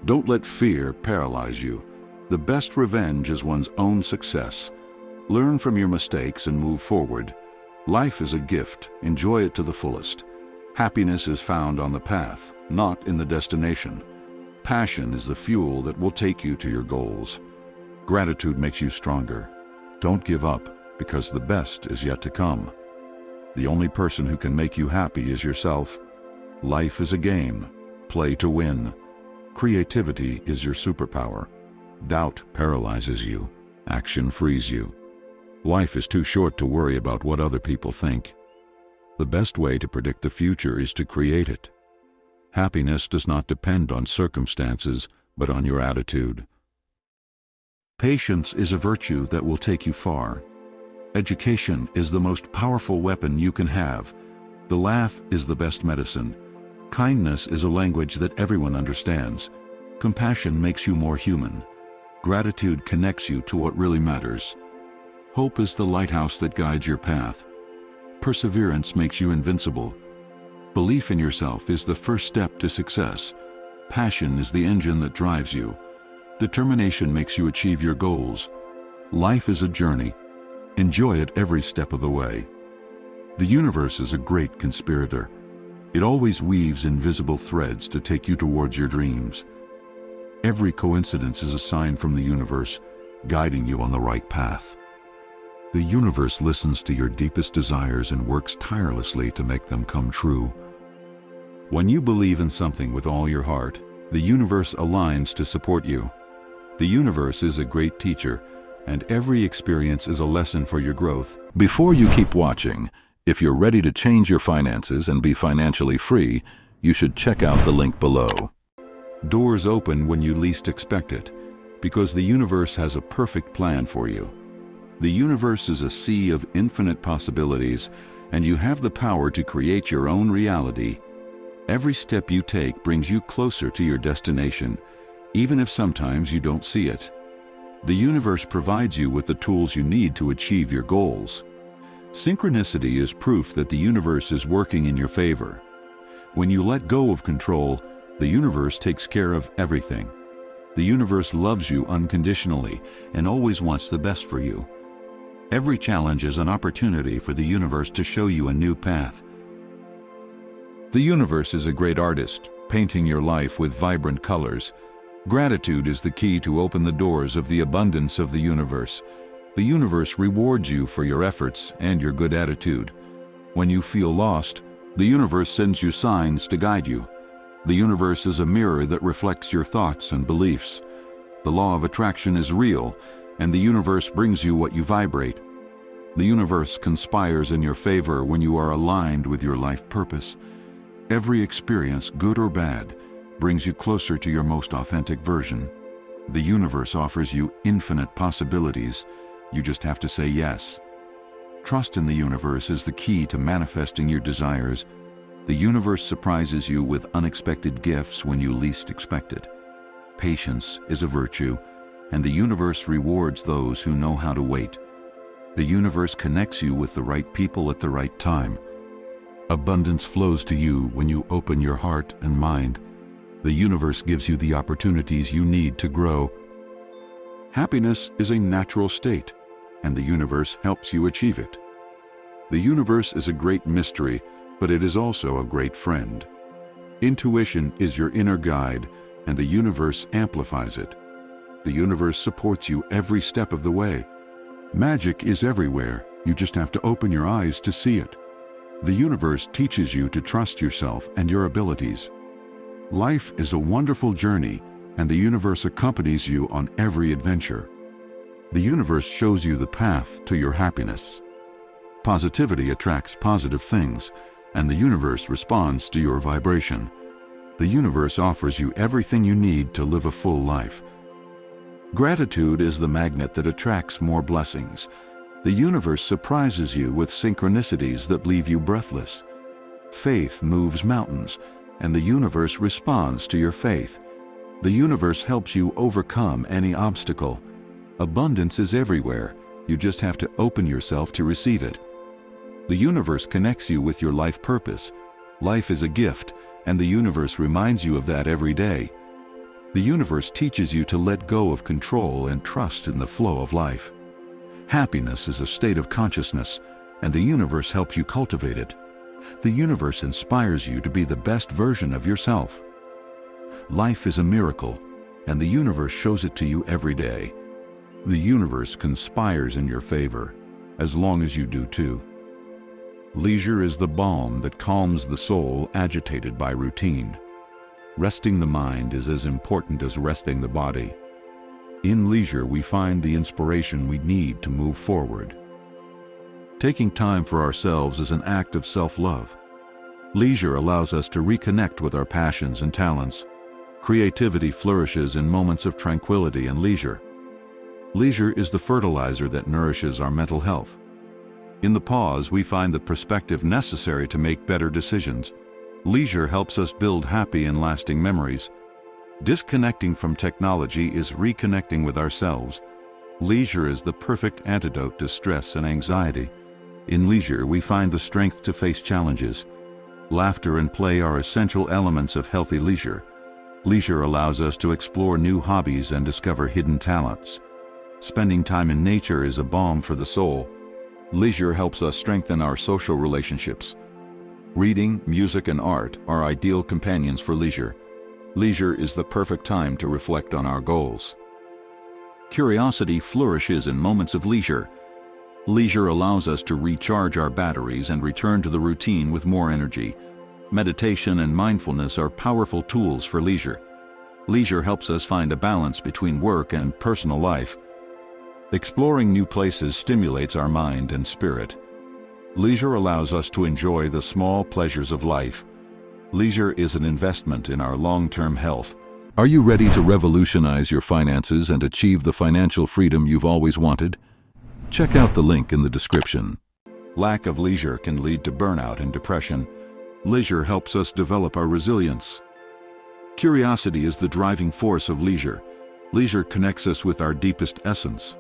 Don't let fear paralyze you. The best revenge is one's own success. Learn from your mistakes and move forward. Life is a gift. Enjoy it to the fullest. Happiness is found on the path, not in the destination. Passion is the fuel that will take you to your goals. Gratitude makes you stronger. Don't give up, because the best is yet to come. The only person who can make you happy is yourself. Life is a game. Play to win. Creativity is your superpower. Doubt paralyzes you. Action frees you. Life is too short to worry about what other people think. The best way to predict the future is to create it. Happiness does not depend on circumstances, but on your attitude. Patience is a virtue that will take you far. Education is the most powerful weapon you can have. The laugh is the best medicine. Kindness is a language that everyone understands. Compassion makes you more human. Gratitude connects you to what really matters. Hope is the lighthouse that guides your path. Perseverance makes you invincible. Belief in yourself is the first step to success. Passion is the engine that drives you. Determination makes you achieve your goals. Life is a journey. Enjoy it every step of the way. The universe is a great conspirator. It always weaves invisible threads to take you towards your dreams. Every coincidence is a sign from the universe, guiding you on the right path. The universe listens to your deepest desires and works tirelessly to make them come true. When you believe in something with all your heart, the universe aligns to support you. The universe is a great teacher, and every experience is a lesson for your growth. Before you keep watching, if you're ready to change your finances and be financially free, you should check out the link below. Doors open when you least expect it, because the universe has a perfect plan for you. The universe is a sea of infinite possibilities, and you have the power to create your own reality. Every step you take brings you closer to your destination, even if sometimes you don't see it. The universe provides you with the tools you need to achieve your goals. Synchronicity is proof that the universe is working in your favor. When you let go of control, the universe takes care of everything. The universe loves you unconditionally and always wants the best for you. Every challenge is an opportunity for the universe to show you a new path. The universe is a great artist, painting your life with vibrant colors. Gratitude is the key to open the doors of the abundance of the universe. The universe rewards you for your efforts and your good attitude. When you feel lost, the universe sends you signs to guide you. The universe is a mirror that reflects your thoughts and beliefs. The law of attraction is real, and the universe brings you what you vibrate. The universe conspires in your favor when you are aligned with your life purpose. Every experience, good or bad, brings you closer to your most authentic version. The universe offers you infinite possibilities. You just have to say yes. Trust in the universe is the key to manifesting your desires. The universe surprises you with unexpected gifts when you least expect it. Patience is a virtue, and the universe rewards those who know how to wait. The universe connects you with the right people at the right time. Abundance flows to you when you open your heart and mind. The universe gives you the opportunities you need to grow. Happiness is a natural state, and the universe helps you achieve it. The universe is a great mystery, but it is also a great friend. Intuition is your inner guide, and the universe amplifies it. The universe supports you every step of the way. Magic is everywhere. You just have to open your eyes to see it. The universe teaches you to trust yourself and your abilities. Life is a wonderful journey, and the universe accompanies you on every adventure. The universe shows you the path to your happiness. Positivity attracts positive things, and the universe responds to your vibration. The universe offers you everything you need to live a full life. Gratitude is the magnet that attracts more blessings. The universe surprises you with synchronicities that leave you breathless. Faith moves mountains, and the universe responds to your faith. The universe helps you overcome any obstacle. Abundance is everywhere. You just have to open yourself to receive it. The universe connects you with your life purpose. Life is a gift, and the universe reminds you of that every day. The universe teaches you to let go of control and trust in the flow of life. Happiness is a state of consciousness, and the universe helps you cultivate it. The universe inspires you to be the best version of yourself. Life is a miracle, and the universe shows it to you every day. The universe conspires in your favor, as long as you do too. Leisure is the balm that calms the soul agitated by routine. Resting the mind is as important as resting the body. In leisure, we find the inspiration we need to move forward. Taking time for ourselves is an act of self-love. Leisure allows us to reconnect with our passions and talents. Creativity flourishes in moments of tranquility and leisure. Leisure is the fertilizer that nourishes our mental health. In the pause, we find the perspective necessary to make better decisions. Leisure helps us build happy and lasting memories. Disconnecting from technology is reconnecting with ourselves. Leisure is the perfect antidote to stress and anxiety. In leisure, we find the strength to face challenges. Laughter and play are essential elements of healthy leisure. Leisure allows us to explore new hobbies and discover hidden talents. Spending time in nature is a balm for the soul. Leisure helps us strengthen our social relationships. Reading, music, and art are ideal companions for leisure. Leisure is the perfect time to reflect on our goals. Curiosity flourishes in moments of leisure. Leisure allows us to recharge our batteries and return to the routine with more energy. Meditation and mindfulness are powerful tools for leisure. Leisure helps us find a balance between work and personal life. Exploring new places stimulates our mind and spirit. Leisure allows us to enjoy the small pleasures of life. Leisure is an investment in our long-term health. Are you ready to revolutionize your finances and achieve the financial freedom you've always wanted? Check out the link in the description. Lack of leisure can lead to burnout and depression. Leisure helps us develop our resilience. Curiosity is the driving force of leisure. Leisure connects us with our deepest essence.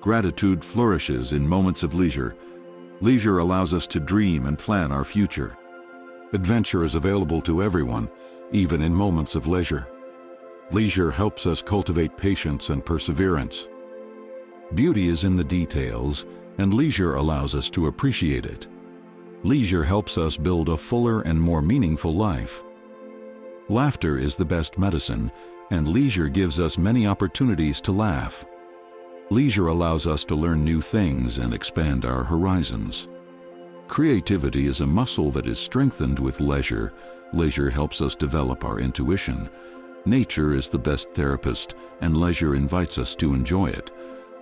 Gratitude flourishes in moments of leisure. Leisure allows us to dream and plan our future. Adventure is available to everyone, even in moments of leisure. Leisure helps us cultivate patience and perseverance. Beauty is in the details, and leisure allows us to appreciate it. Leisure helps us build a fuller and more meaningful life. Laughter is the best medicine, and leisure gives us many opportunities to laugh. Leisure allows us to learn new things and expand our horizons. Creativity is a muscle that is strengthened with leisure. Leisure helps us develop our intuition. Nature is the best therapist, and leisure invites us to enjoy it.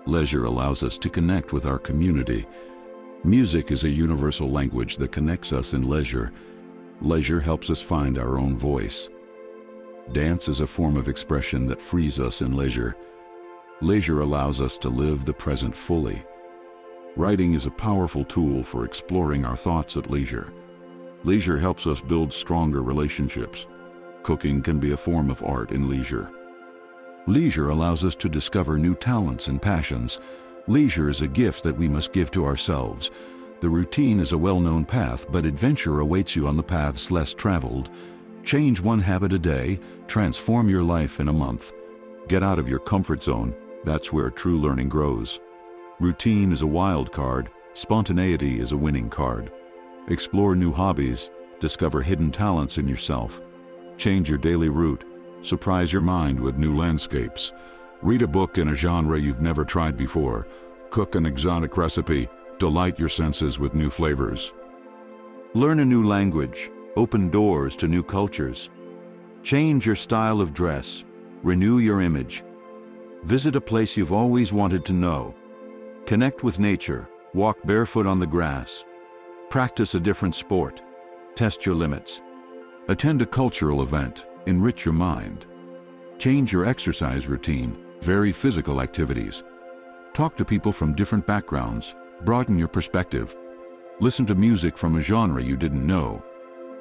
Leisure allows us to connect with our community. Music is a universal language that connects us in leisure. Leisure helps us find our own voice. Dance is a form of expression that frees us in leisure. Leisure allows us to live the present fully. Writing is a powerful tool for exploring our thoughts at leisure. Leisure helps us build stronger relationships. Cooking can be a form of art in leisure. Leisure allows us to discover new talents and passions. Leisure is a gift that we must give to ourselves. The routine is a well-known path, but adventure awaits you on the paths less traveled. Change one habit a day, transform your life in a month. Get out of your comfort zone. That's where true learning grows. Routine is a wild card. Spontaneity is a winning card. Explore new hobbies. Discover hidden talents in yourself. Change your daily route. Surprise your mind with new landscapes. Read a book in a genre you've never tried before. Cook an exotic recipe. Delight your senses with new flavors. Learn a new language. Open doors to new cultures. Change your style of dress. Renew your image. Visit a place you've always wanted to know. Connect with nature. Walk barefoot on the grass. Practice a different sport. Test your limits. Attend a cultural event. Enrich your mind. Change your exercise routine. Vary physical activities. Talk to people from different backgrounds. Broaden your perspective. Listen to music from a genre you didn't know.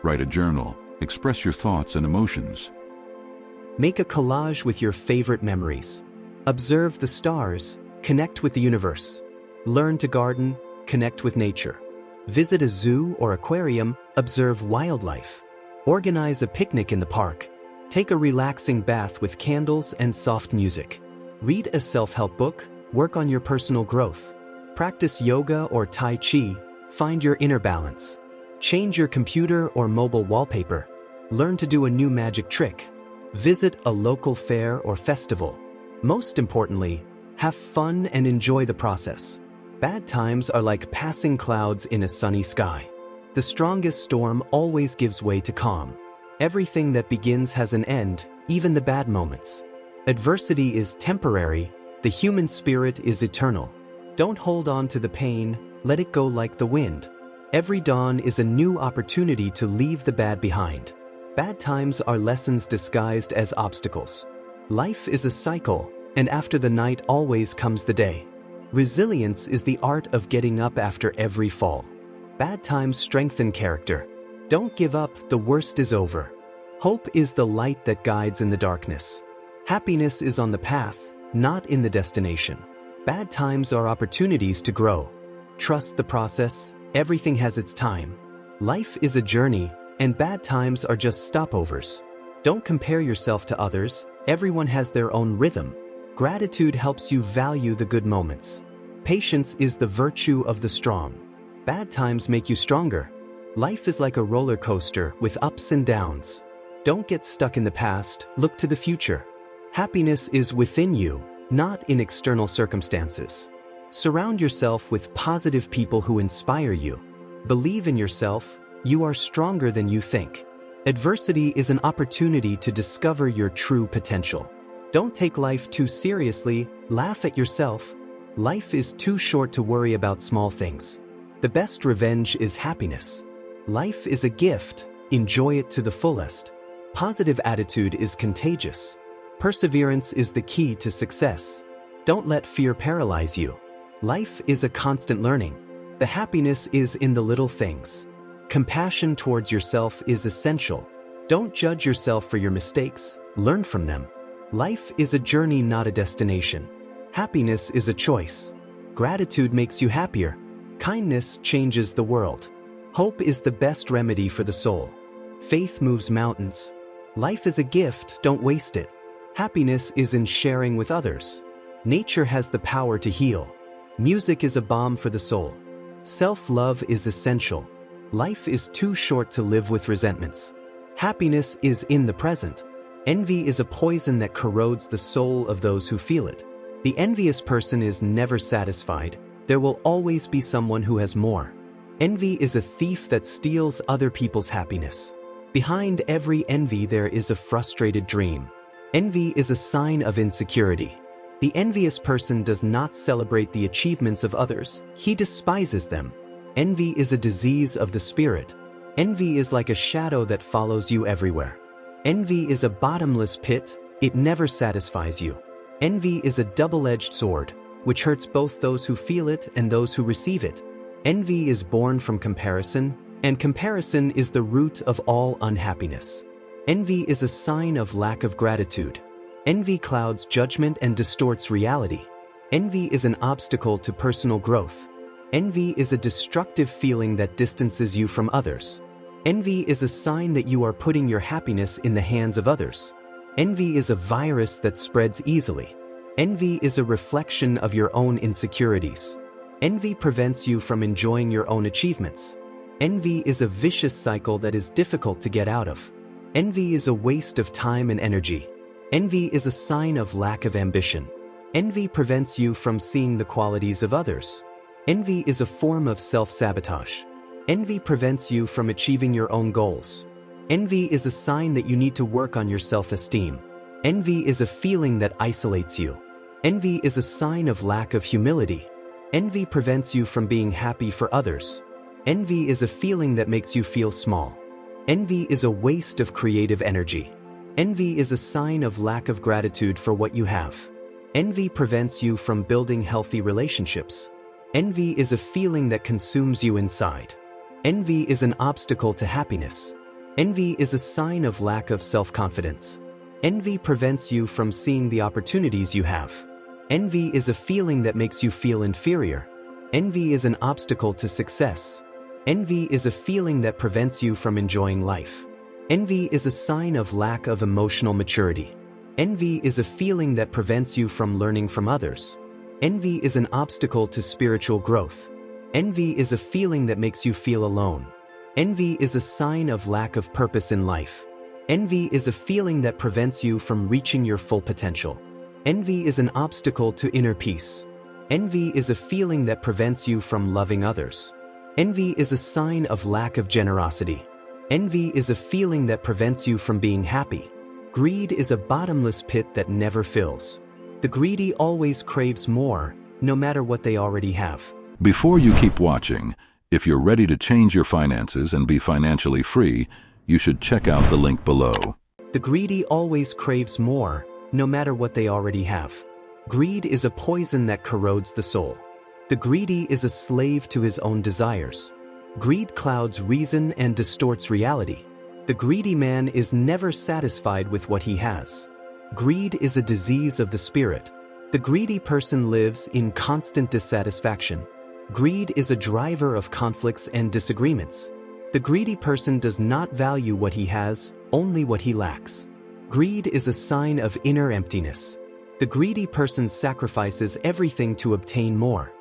Write a journal. Express your thoughts and emotions. Make a collage with your favorite memories. Observe the stars. Connect with the universe. Learn to garden. Connect with nature. Visit a zoo or aquarium. Observe wildlife. Organize a picnic in the park. Take a relaxing bath with candles and soft music. Read a self-help book. Work on your personal growth. Practice yoga or Tai Chi. Find your inner balance. Change your computer or mobile wallpaper. Learn to do a new magic trick. Visit a local fair or festival. Most importantly, have fun and enjoy the process. Bad times are like passing clouds in a sunny sky. The strongest storm always gives way to calm. Everything that begins has an end, even the bad moments. Adversity is temporary. The human spirit is eternal. Don't hold on to the pain. Let it go like the wind. Every dawn is a new opportunity to leave the bad behind. Bad times are lessons disguised as obstacles. Life is a cycle, and after the night always comes the day. Resilience is the art of getting up after every fall. Bad times strengthen character. Don't give up, the worst is over. Hope is the light that guides in the darkness. Happiness is on the path, not in the destination. Bad times are opportunities to grow. Trust the process, everything has its time. Life is a journey, and bad times are just stopovers. Don't compare yourself to others, everyone has their own rhythm. Gratitude helps you value the good moments. Patience is the virtue of the strong. Bad times make you stronger. Life is like a roller coaster with ups and downs. Don't get stuck in the past, look to the future. Happiness is within you, not in external circumstances. Surround yourself with positive people who inspire you. Believe in yourself, you are stronger than you think. Adversity is an opportunity to discover your true potential. Don't take life too seriously, laugh at yourself. Life is too short to worry about small things. The best revenge is happiness. Life is a gift, enjoy it to the fullest. Positive attitude is contagious. Perseverance is the key to success. Don't let fear paralyze you. Life is a constant learning. The happiness is in the little things. Compassion towards yourself is essential. Don't judge yourself for your mistakes, learn from them. Life is a journey, not a destination. Happiness is a choice. Gratitude makes you happier. Kindness changes the world. Hope is the best remedy for the soul. Faith moves mountains. Life is a gift, don't waste it. Happiness is in sharing with others. Nature has the power to heal. Music is a balm for the soul. Self-love is essential. Life is too short to live with resentments. Happiness is in the present. Envy is a poison that corrodes the soul of those who feel it. The envious person is never satisfied. There will always be someone who has more. Envy is a thief that steals other people's happiness. Behind every envy there is a frustrated dream. Envy is a sign of insecurity. The envious person does not celebrate the achievements of others, he despises them. Envy is a disease of the spirit. Envy is like a shadow that follows you everywhere. Envy is a bottomless pit, it never satisfies you. Envy is a double-edged sword, which hurts both those who feel it and those who receive it. Envy is born from comparison, and comparison is the root of all unhappiness. Envy is a sign of lack of gratitude. Envy clouds judgment and distorts reality. Envy is an obstacle to personal growth. Envy is a destructive feeling that distances you from others. Envy is a sign that you are putting your happiness in the hands of others. Envy is a virus that spreads easily. Envy is a reflection of your own insecurities. Envy prevents you from enjoying your own achievements. Envy is a vicious cycle that is difficult to get out of. Envy is a waste of time and energy. Envy is a sign of lack of ambition. Envy prevents you from seeing the qualities of others. Envy is a form of self-sabotage. Envy prevents you from achieving your own goals. Envy is a sign that you need to work on your self-esteem. Envy is a feeling that isolates you. Envy is a sign of lack of humility. Envy prevents you from being happy for others. Envy is a feeling that makes you feel small. Envy is a waste of creative energy. Envy is a sign of lack of gratitude for what you have. Envy prevents you from building healthy relationships. Envy is a feeling that consumes you inside. Envy is an obstacle to happiness. Envy is a sign of lack of self-confidence. Envy prevents you from seeing the opportunities you have. Envy is a feeling that makes you feel inferior. Envy is an obstacle to success. Envy is a feeling that prevents you from enjoying life. Envy is a sign of lack of emotional maturity. Envy is a feeling that prevents you from learning from others. Envy is an obstacle to spiritual growth. Envy is a feeling that makes you feel alone. Envy is a sign of lack of purpose in life. Envy is a feeling that prevents you from reaching your full potential. Envy is an obstacle to inner peace. Envy is a feeling that prevents you from loving others. Envy is a sign of lack of generosity. Envy is a feeling that prevents you from being happy. Greed is a bottomless pit that never fills. The greedy always craves more, no matter what they already have. Before you keep watching, if you're ready to change your finances and be financially free, you should check out the link below. The greedy always craves more, no matter what they already have. Greed is a poison that corrodes the soul. The greedy is a slave to his own desires. Greed clouds reason and distorts reality. The greedy man is never satisfied with what he has. Greed is a disease of the spirit. The greedy person lives in constant dissatisfaction. Greed is a driver of conflicts and disagreements. The greedy person does not value what he has, only what he lacks. Greed is a sign of inner emptiness. The greedy person sacrifices everything to obtain more.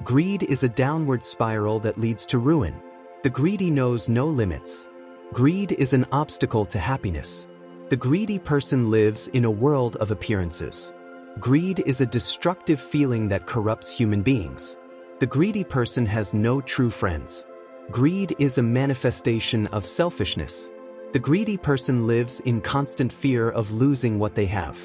Greed is a downward spiral that leads to ruin. The greedy knows no limits. Greed is an obstacle to happiness. The greedy person lives in a world of appearances. Greed is a destructive feeling that corrupts human beings. The greedy person has no true friends. Greed is a manifestation of selfishness. The greedy person lives in constant fear of losing what they have.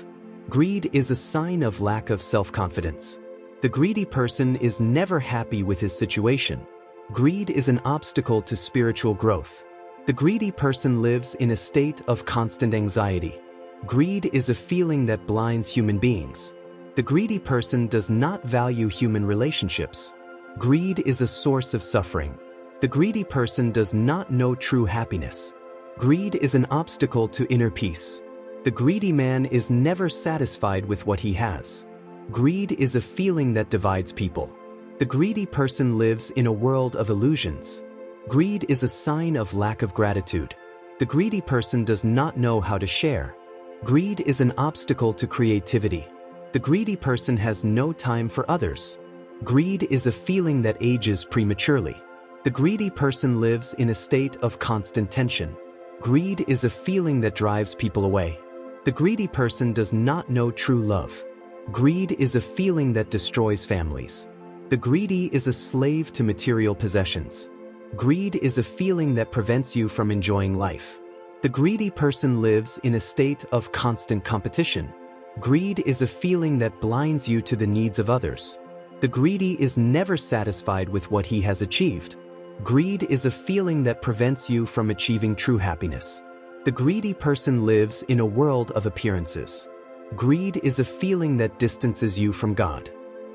Greed is a sign of lack of self-confidence. The greedy person is never happy with his situation. Greed is an obstacle to spiritual growth. The greedy person lives in a state of constant anxiety. Greed is a feeling that blinds human beings. The greedy person does not value human relationships. Greed is a source of suffering. The greedy person does not know true happiness. Greed is an obstacle to inner peace. The greedy man is never satisfied with what he has. Greed is a feeling that divides people. The greedy person lives in a world of illusions. Greed is a sign of lack of gratitude. The greedy person does not know how to share. Greed is an obstacle to creativity. The greedy person has no time for others. Greed is a feeling that ages prematurely. The greedy person lives in a state of constant tension. Greed is a feeling that drives people away. The greedy person does not know true love. Greed is a feeling that destroys families. The greedy is a slave to material possessions. Greed is a feeling that prevents you from enjoying life. The greedy person lives in a state of constant competition. Greed is a feeling that blinds you to the needs of others. The greedy is never satisfied with what he has achieved. Greed is a feeling that prevents you from achieving true happiness. The greedy person lives in a world of appearances. Greed is a feeling that distances you from God.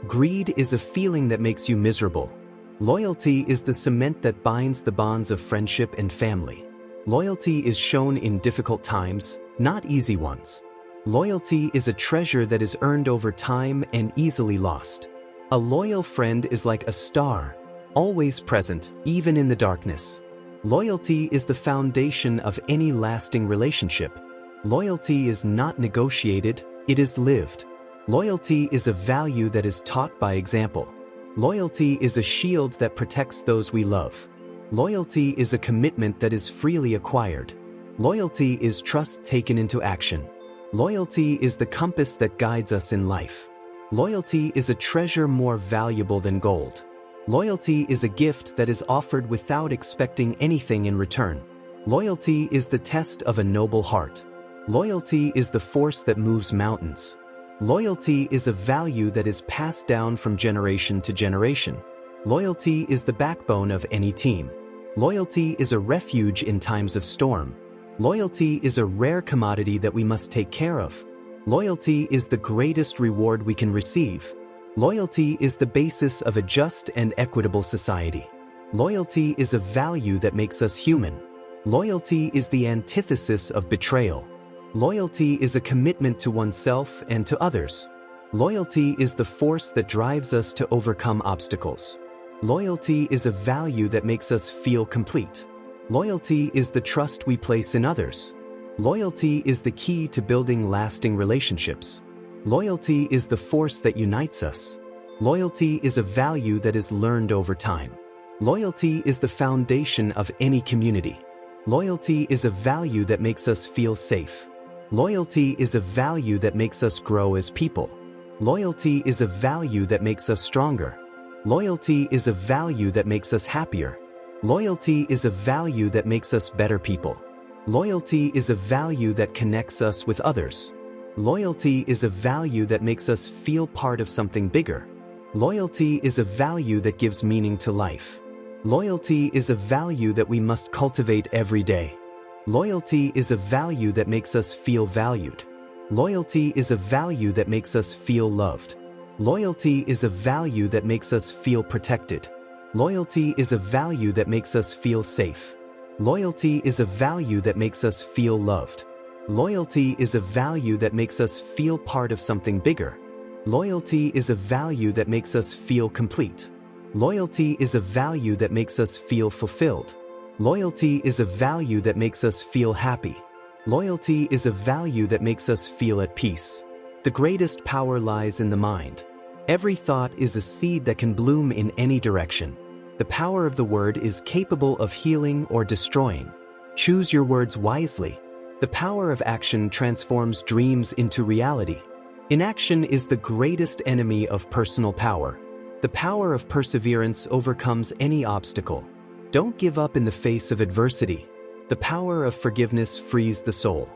Greed is a feeling that makes you miserable. Loyalty is the cement that binds the bonds of friendship and family. Loyalty is shown in difficult times, not easy ones. Loyalty is a treasure that is earned over time and easily lost. A loyal friend is like a star, always present, even in the darkness. Loyalty is the foundation of any lasting relationship. Loyalty is not negotiated, it is lived. Loyalty is a value that is taught by example. Loyalty is a shield that protects those we love. Loyalty is a commitment that is freely acquired. Loyalty is trust taken into action. Loyalty is the compass that guides us in life. Loyalty is a treasure more valuable than gold. Loyalty is a gift that is offered without expecting anything in return. Loyalty is the test of a noble heart. Loyalty is the force that moves mountains. Loyalty is a value that is passed down from generation to generation. Loyalty is the backbone of any team. Loyalty is a refuge in times of storm. Loyalty is a rare commodity that we must take care of. Loyalty is the greatest reward we can receive. Loyalty is the basis of a just and equitable society. Loyalty is a value that makes us human. Loyalty is the antithesis of betrayal. Loyalty is a commitment to oneself and to others. Loyalty is the force that drives us to overcome obstacles. Loyalty is a value that makes us feel complete. Loyalty is the trust we place in others. Loyalty is the key to building lasting relationships. Loyalty is the force that unites us. Loyalty is a value that is learned over time. Loyalty is the foundation of any community. Loyalty is a value that makes us feel safe. Loyalty is a value that makes us grow as people. Loyalty is a value that makes us stronger. Loyalty is a value that makes us happier. Loyalty is a value that makes us better people. Loyalty is a value that connects us with others. Loyalty is a value that makes us feel part of something bigger. Loyalty is a value that gives meaning to life. Loyalty is a value that we must cultivate every day. Loyalty is a value that makes us feel valued. Loyalty is a value that makes us feel loved. Loyalty is a value that makes us feel protected. Loyalty is a value that makes us feel safe. Loyalty is a value that makes us feel loved. Loyalty is a value that makes us feel part of something bigger. Loyalty is a value that makes us feel complete. Loyalty is a value that makes us feel fulfilled. Loyalty is a value that makes us feel happy. Loyalty is a value that makes us feel at peace. The greatest power lies in the mind. Every thought is a seed that can bloom in any direction. The power of the word is capable of healing or destroying. Choose your words wisely. The power of action transforms dreams into reality. Inaction is the greatest enemy of personal power. The power of perseverance overcomes any obstacle. Don't give up in the face of adversity. The power of forgiveness frees the soul.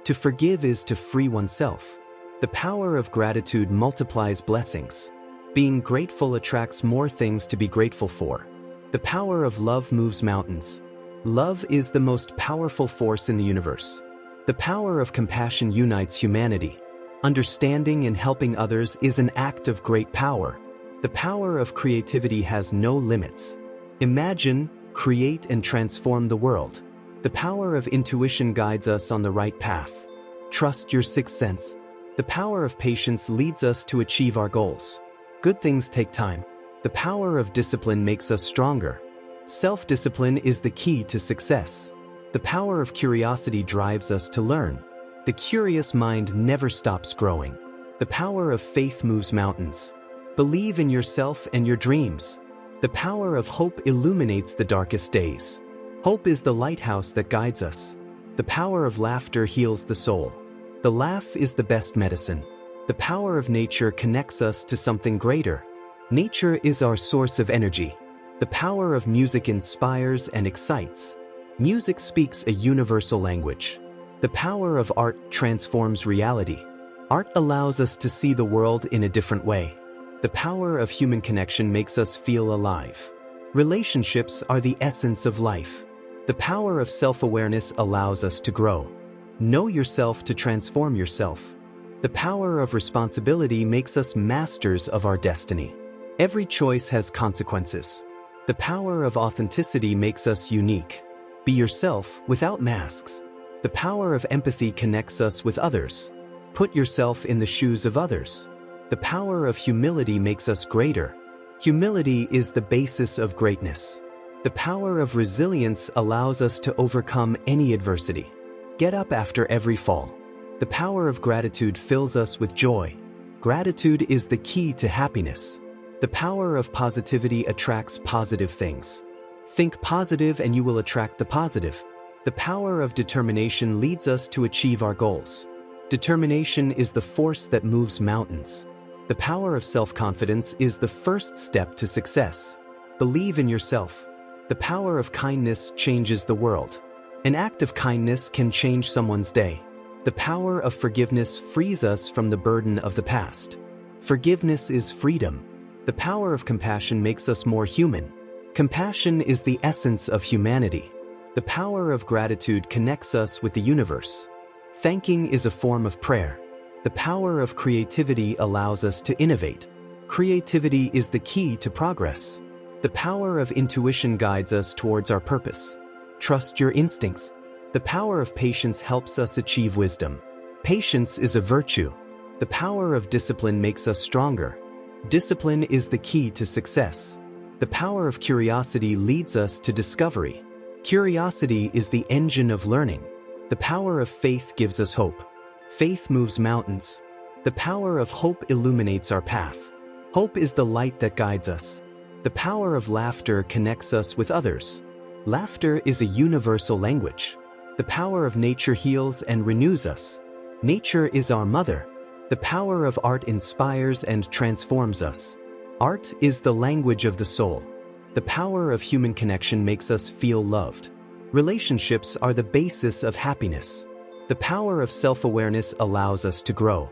To forgive is to free oneself. The power of gratitude multiplies blessings. Being grateful attracts more things to be grateful for. The power of love moves mountains. Love is the most powerful force in the universe. The power of compassion unites humanity. Understanding and helping others is an act of great power. The power of creativity has no limits. Imagine, create, and transform the world. The power of intuition guides us on the right path. Trust your sixth sense. The power of patience leads us to achieve our goals. Good things take time. The power of discipline makes us stronger. Self-discipline is the key to success. The power of curiosity drives us to learn. The curious mind never stops growing. The power of faith moves mountains. Believe in yourself and your dreams. The power of hope illuminates the darkest days. Hope is the lighthouse that guides us. The power of laughter heals the soul. The laugh is the best medicine. The power of nature connects us to something greater. Nature is our source of energy. The power of music inspires and excites. Music speaks a universal language. The power of art transforms reality. Art allows us to see the world in a different way. The power of human connection makes us feel alive. Relationships are the essence of life. The power of self-awareness allows us to grow. Know yourself to transform yourself. The power of responsibility makes us masters of our destiny. Every choice has consequences. The power of authenticity makes us unique. Be yourself without masks. The power of empathy connects us with others. Put yourself in the shoes of others. The power of humility makes us greater. Humility is the basis of greatness. The power of resilience allows us to overcome any adversity. Get up after every fall. The power of gratitude fills us with joy. Gratitude is the key to happiness. The power of positivity attracts positive things. Think positive and you will attract the positive. The power of determination leads us to achieve our goals. Determination is the force that moves mountains. The power of self-confidence is the first step to success. Believe in yourself. The power of kindness changes the world. An act of kindness can change someone's day. The power of forgiveness frees us from the burden of the past. Forgiveness is freedom. The power of compassion makes us more human. Compassion is the essence of humanity. The power of gratitude connects us with the universe. Thanking is a form of prayer. The power of creativity allows us to innovate. Creativity is the key to progress. The power of intuition guides us towards our purpose. Trust your instincts. The power of patience helps us achieve wisdom. Patience is a virtue. The power of discipline makes us stronger. Discipline is the key to success. The power of curiosity leads us to discovery. Curiosity is the engine of learning. The power of faith gives us hope. Faith moves mountains. The power of hope illuminates our path. Hope is the light that guides us. The power of laughter connects us with others. Laughter is a universal language. The power of nature heals and renews us. Nature is our mother. The power of art inspires and transforms us. Art is the language of the soul. The power of human connection makes us feel loved. Relationships are the basis of happiness. The power of self-awareness allows us to grow.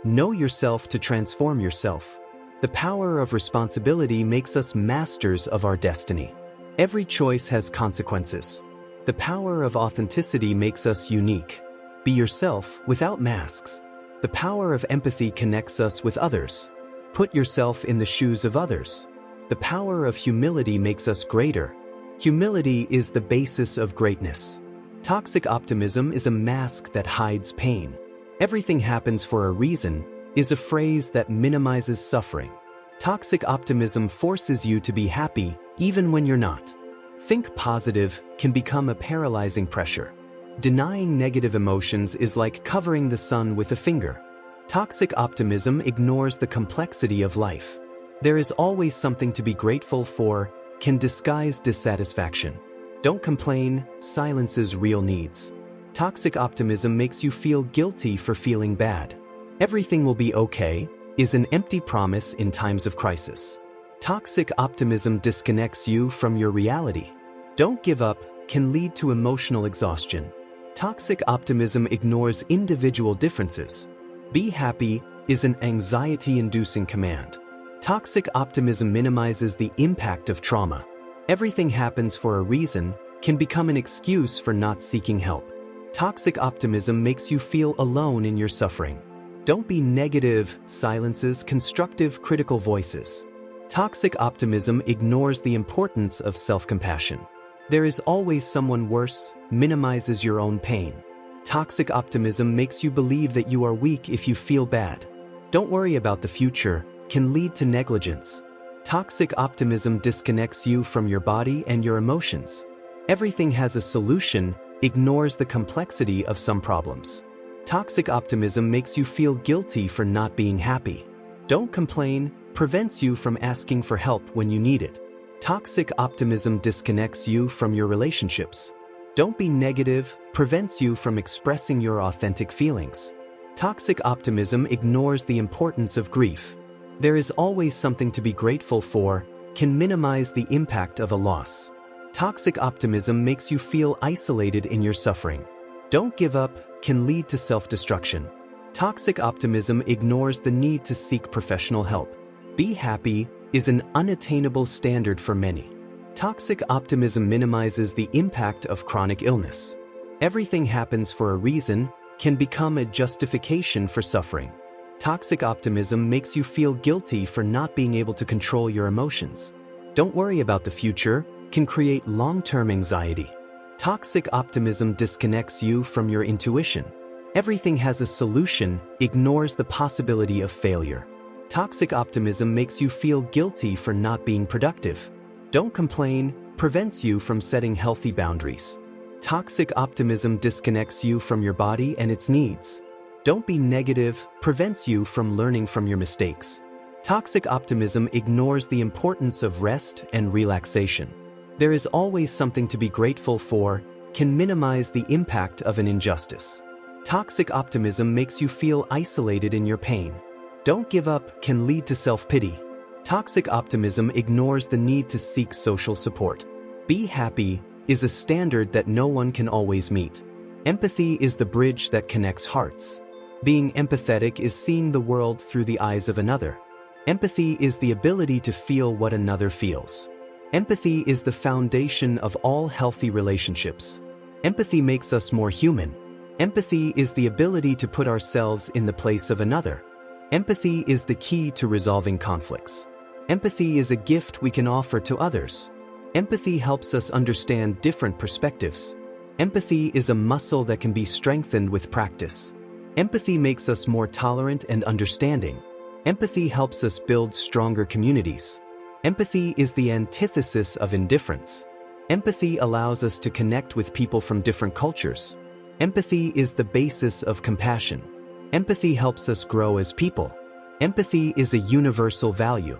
Know yourself to transform yourself. The power of responsibility makes us masters of our destiny. Every choice has consequences. The power of authenticity makes us unique. Be yourself without masks. The power of empathy connects us with others. Put yourself in the shoes of others. The power of humility makes us greater. Humility is the basis of greatness. Toxic optimism is a mask that hides pain. Everything happens for a reason is a phrase that minimizes suffering. Toxic optimism forces you to be happy even when you're not. Think positive can become a paralyzing pressure. Denying negative emotions is like covering the sun with a finger. Toxic optimism ignores the complexity of life. There is always something to be grateful for, can disguise dissatisfaction. Don't complain, silences real needs. Toxic optimism makes you feel guilty for feeling bad. Everything will be okay is an empty promise in times of crisis. Toxic optimism disconnects you from your reality. Don't give up can lead to emotional exhaustion. Toxic optimism ignores individual differences. Be happy is an anxiety-inducing command. Toxic optimism minimizes the impact of trauma. Everything happens for a reason can become an excuse for not seeking help. Toxic optimism makes you feel alone in your suffering. Don't be negative, silences constructive critical voices. Toxic optimism ignores the importance of self-compassion. There is always someone worse, minimizes your own pain. Toxic optimism makes you believe that you are weak if you feel bad. Don't worry about the future, can lead to negligence. Toxic optimism disconnects you from your body and your emotions. Everything has a solution, ignores the complexity of some problems. Toxic optimism makes you feel guilty for not being happy. Don't complain, prevents you from asking for help when you need it. Toxic optimism disconnects you from your relationships. Don't be negative, prevents you from expressing your authentic feelings. Toxic optimism ignores the importance of grief. There is always something to be grateful for, can minimize the impact of a loss. Toxic optimism makes you feel isolated in your suffering. Don't give up, can lead to self-destruction. Toxic optimism ignores the need to seek professional help. Be happy is an unattainable standard for many. Toxic optimism minimizes the impact of chronic illness. Everything happens for a reason, can become a justification for suffering. Toxic optimism makes you feel guilty for not being able to control your emotions. Don't worry about the future, can create long-term anxiety. Toxic optimism disconnects you from your intuition. Everything has a solution, ignores the possibility of failure. Toxic optimism makes you feel guilty for not being productive. Don't complain, prevents you from setting healthy boundaries. Toxic optimism disconnects you from your body and its needs. Don't be negative, prevents you from learning from your mistakes. Toxic optimism ignores the importance of rest and relaxation. There is always something to be grateful for, can minimize the impact of an injustice. Toxic optimism makes you feel isolated in your pain. Don't give up can lead to self-pity. Toxic optimism ignores the need to seek social support. Be happy is a standard that no one can always meet. Empathy is the bridge that connects hearts. Being empathetic is seeing the world through the eyes of another. Empathy is the ability to feel what another feels. Empathy is the foundation of all healthy relationships. Empathy makes us more human. Empathy is the ability to put ourselves in the place of another. Empathy is the key to resolving conflicts. Empathy is a gift we can offer to others. Empathy helps us understand different perspectives. Empathy is a muscle that can be strengthened with practice. Empathy makes us more tolerant and understanding. Empathy helps us build stronger communities. Empathy is the antithesis of indifference. Empathy allows us to connect with people from different cultures. Empathy is the basis of compassion. Empathy helps us grow as people. Empathy is a universal value.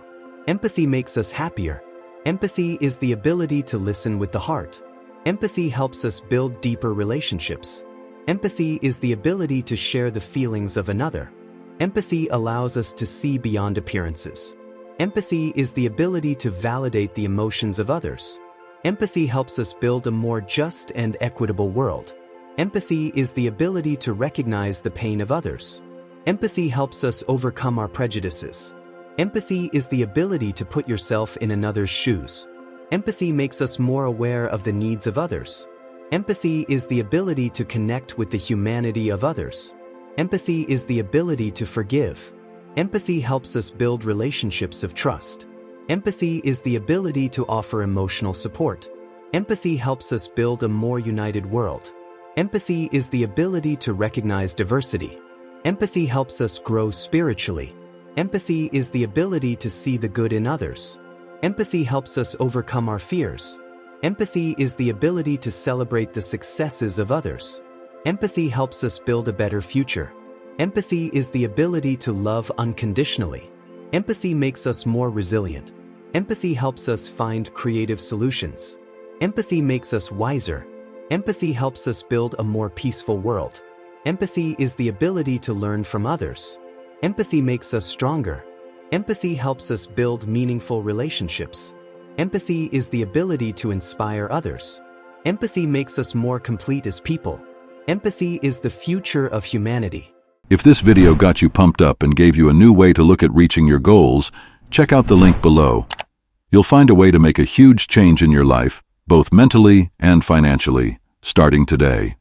Empathy makes us happier. Empathy is the ability to listen with the heart. Empathy helps us build deeper relationships. Empathy is the ability to share the feelings of another. Empathy allows us to see beyond appearances. Empathy is the ability to validate the emotions of others. Empathy helps us build a more just and equitable world. Empathy is the ability to recognize the pain of others. Empathy helps us overcome our prejudices. Empathy is the ability to put yourself in another's shoes. Empathy makes us more aware of the needs of others. Empathy is the ability to connect with the humanity of others. Empathy is the ability to forgive. Empathy helps us build relationships of trust. Empathy is the ability to offer emotional support. Empathy helps us build a more united world. Empathy is the ability to recognize diversity. Empathy helps us grow spiritually. Empathy is the ability to see the good in others. Empathy helps us overcome our fears. Empathy is the ability to celebrate the successes of others. Empathy helps us build a better future. Empathy is the ability to love unconditionally. Empathy makes us more resilient. Empathy helps us find creative solutions. Empathy makes us wiser. Empathy helps us build a more peaceful world. Empathy is the ability to learn from others. Empathy makes us stronger. Empathy helps us build meaningful relationships. Empathy is the ability to inspire others. Empathy makes us more complete as people. Empathy is the future of humanity. If this video got you pumped up and gave you a new way to look at reaching your goals, check out the link below. You'll find a way to make a huge change in your life, both mentally and financially, starting today.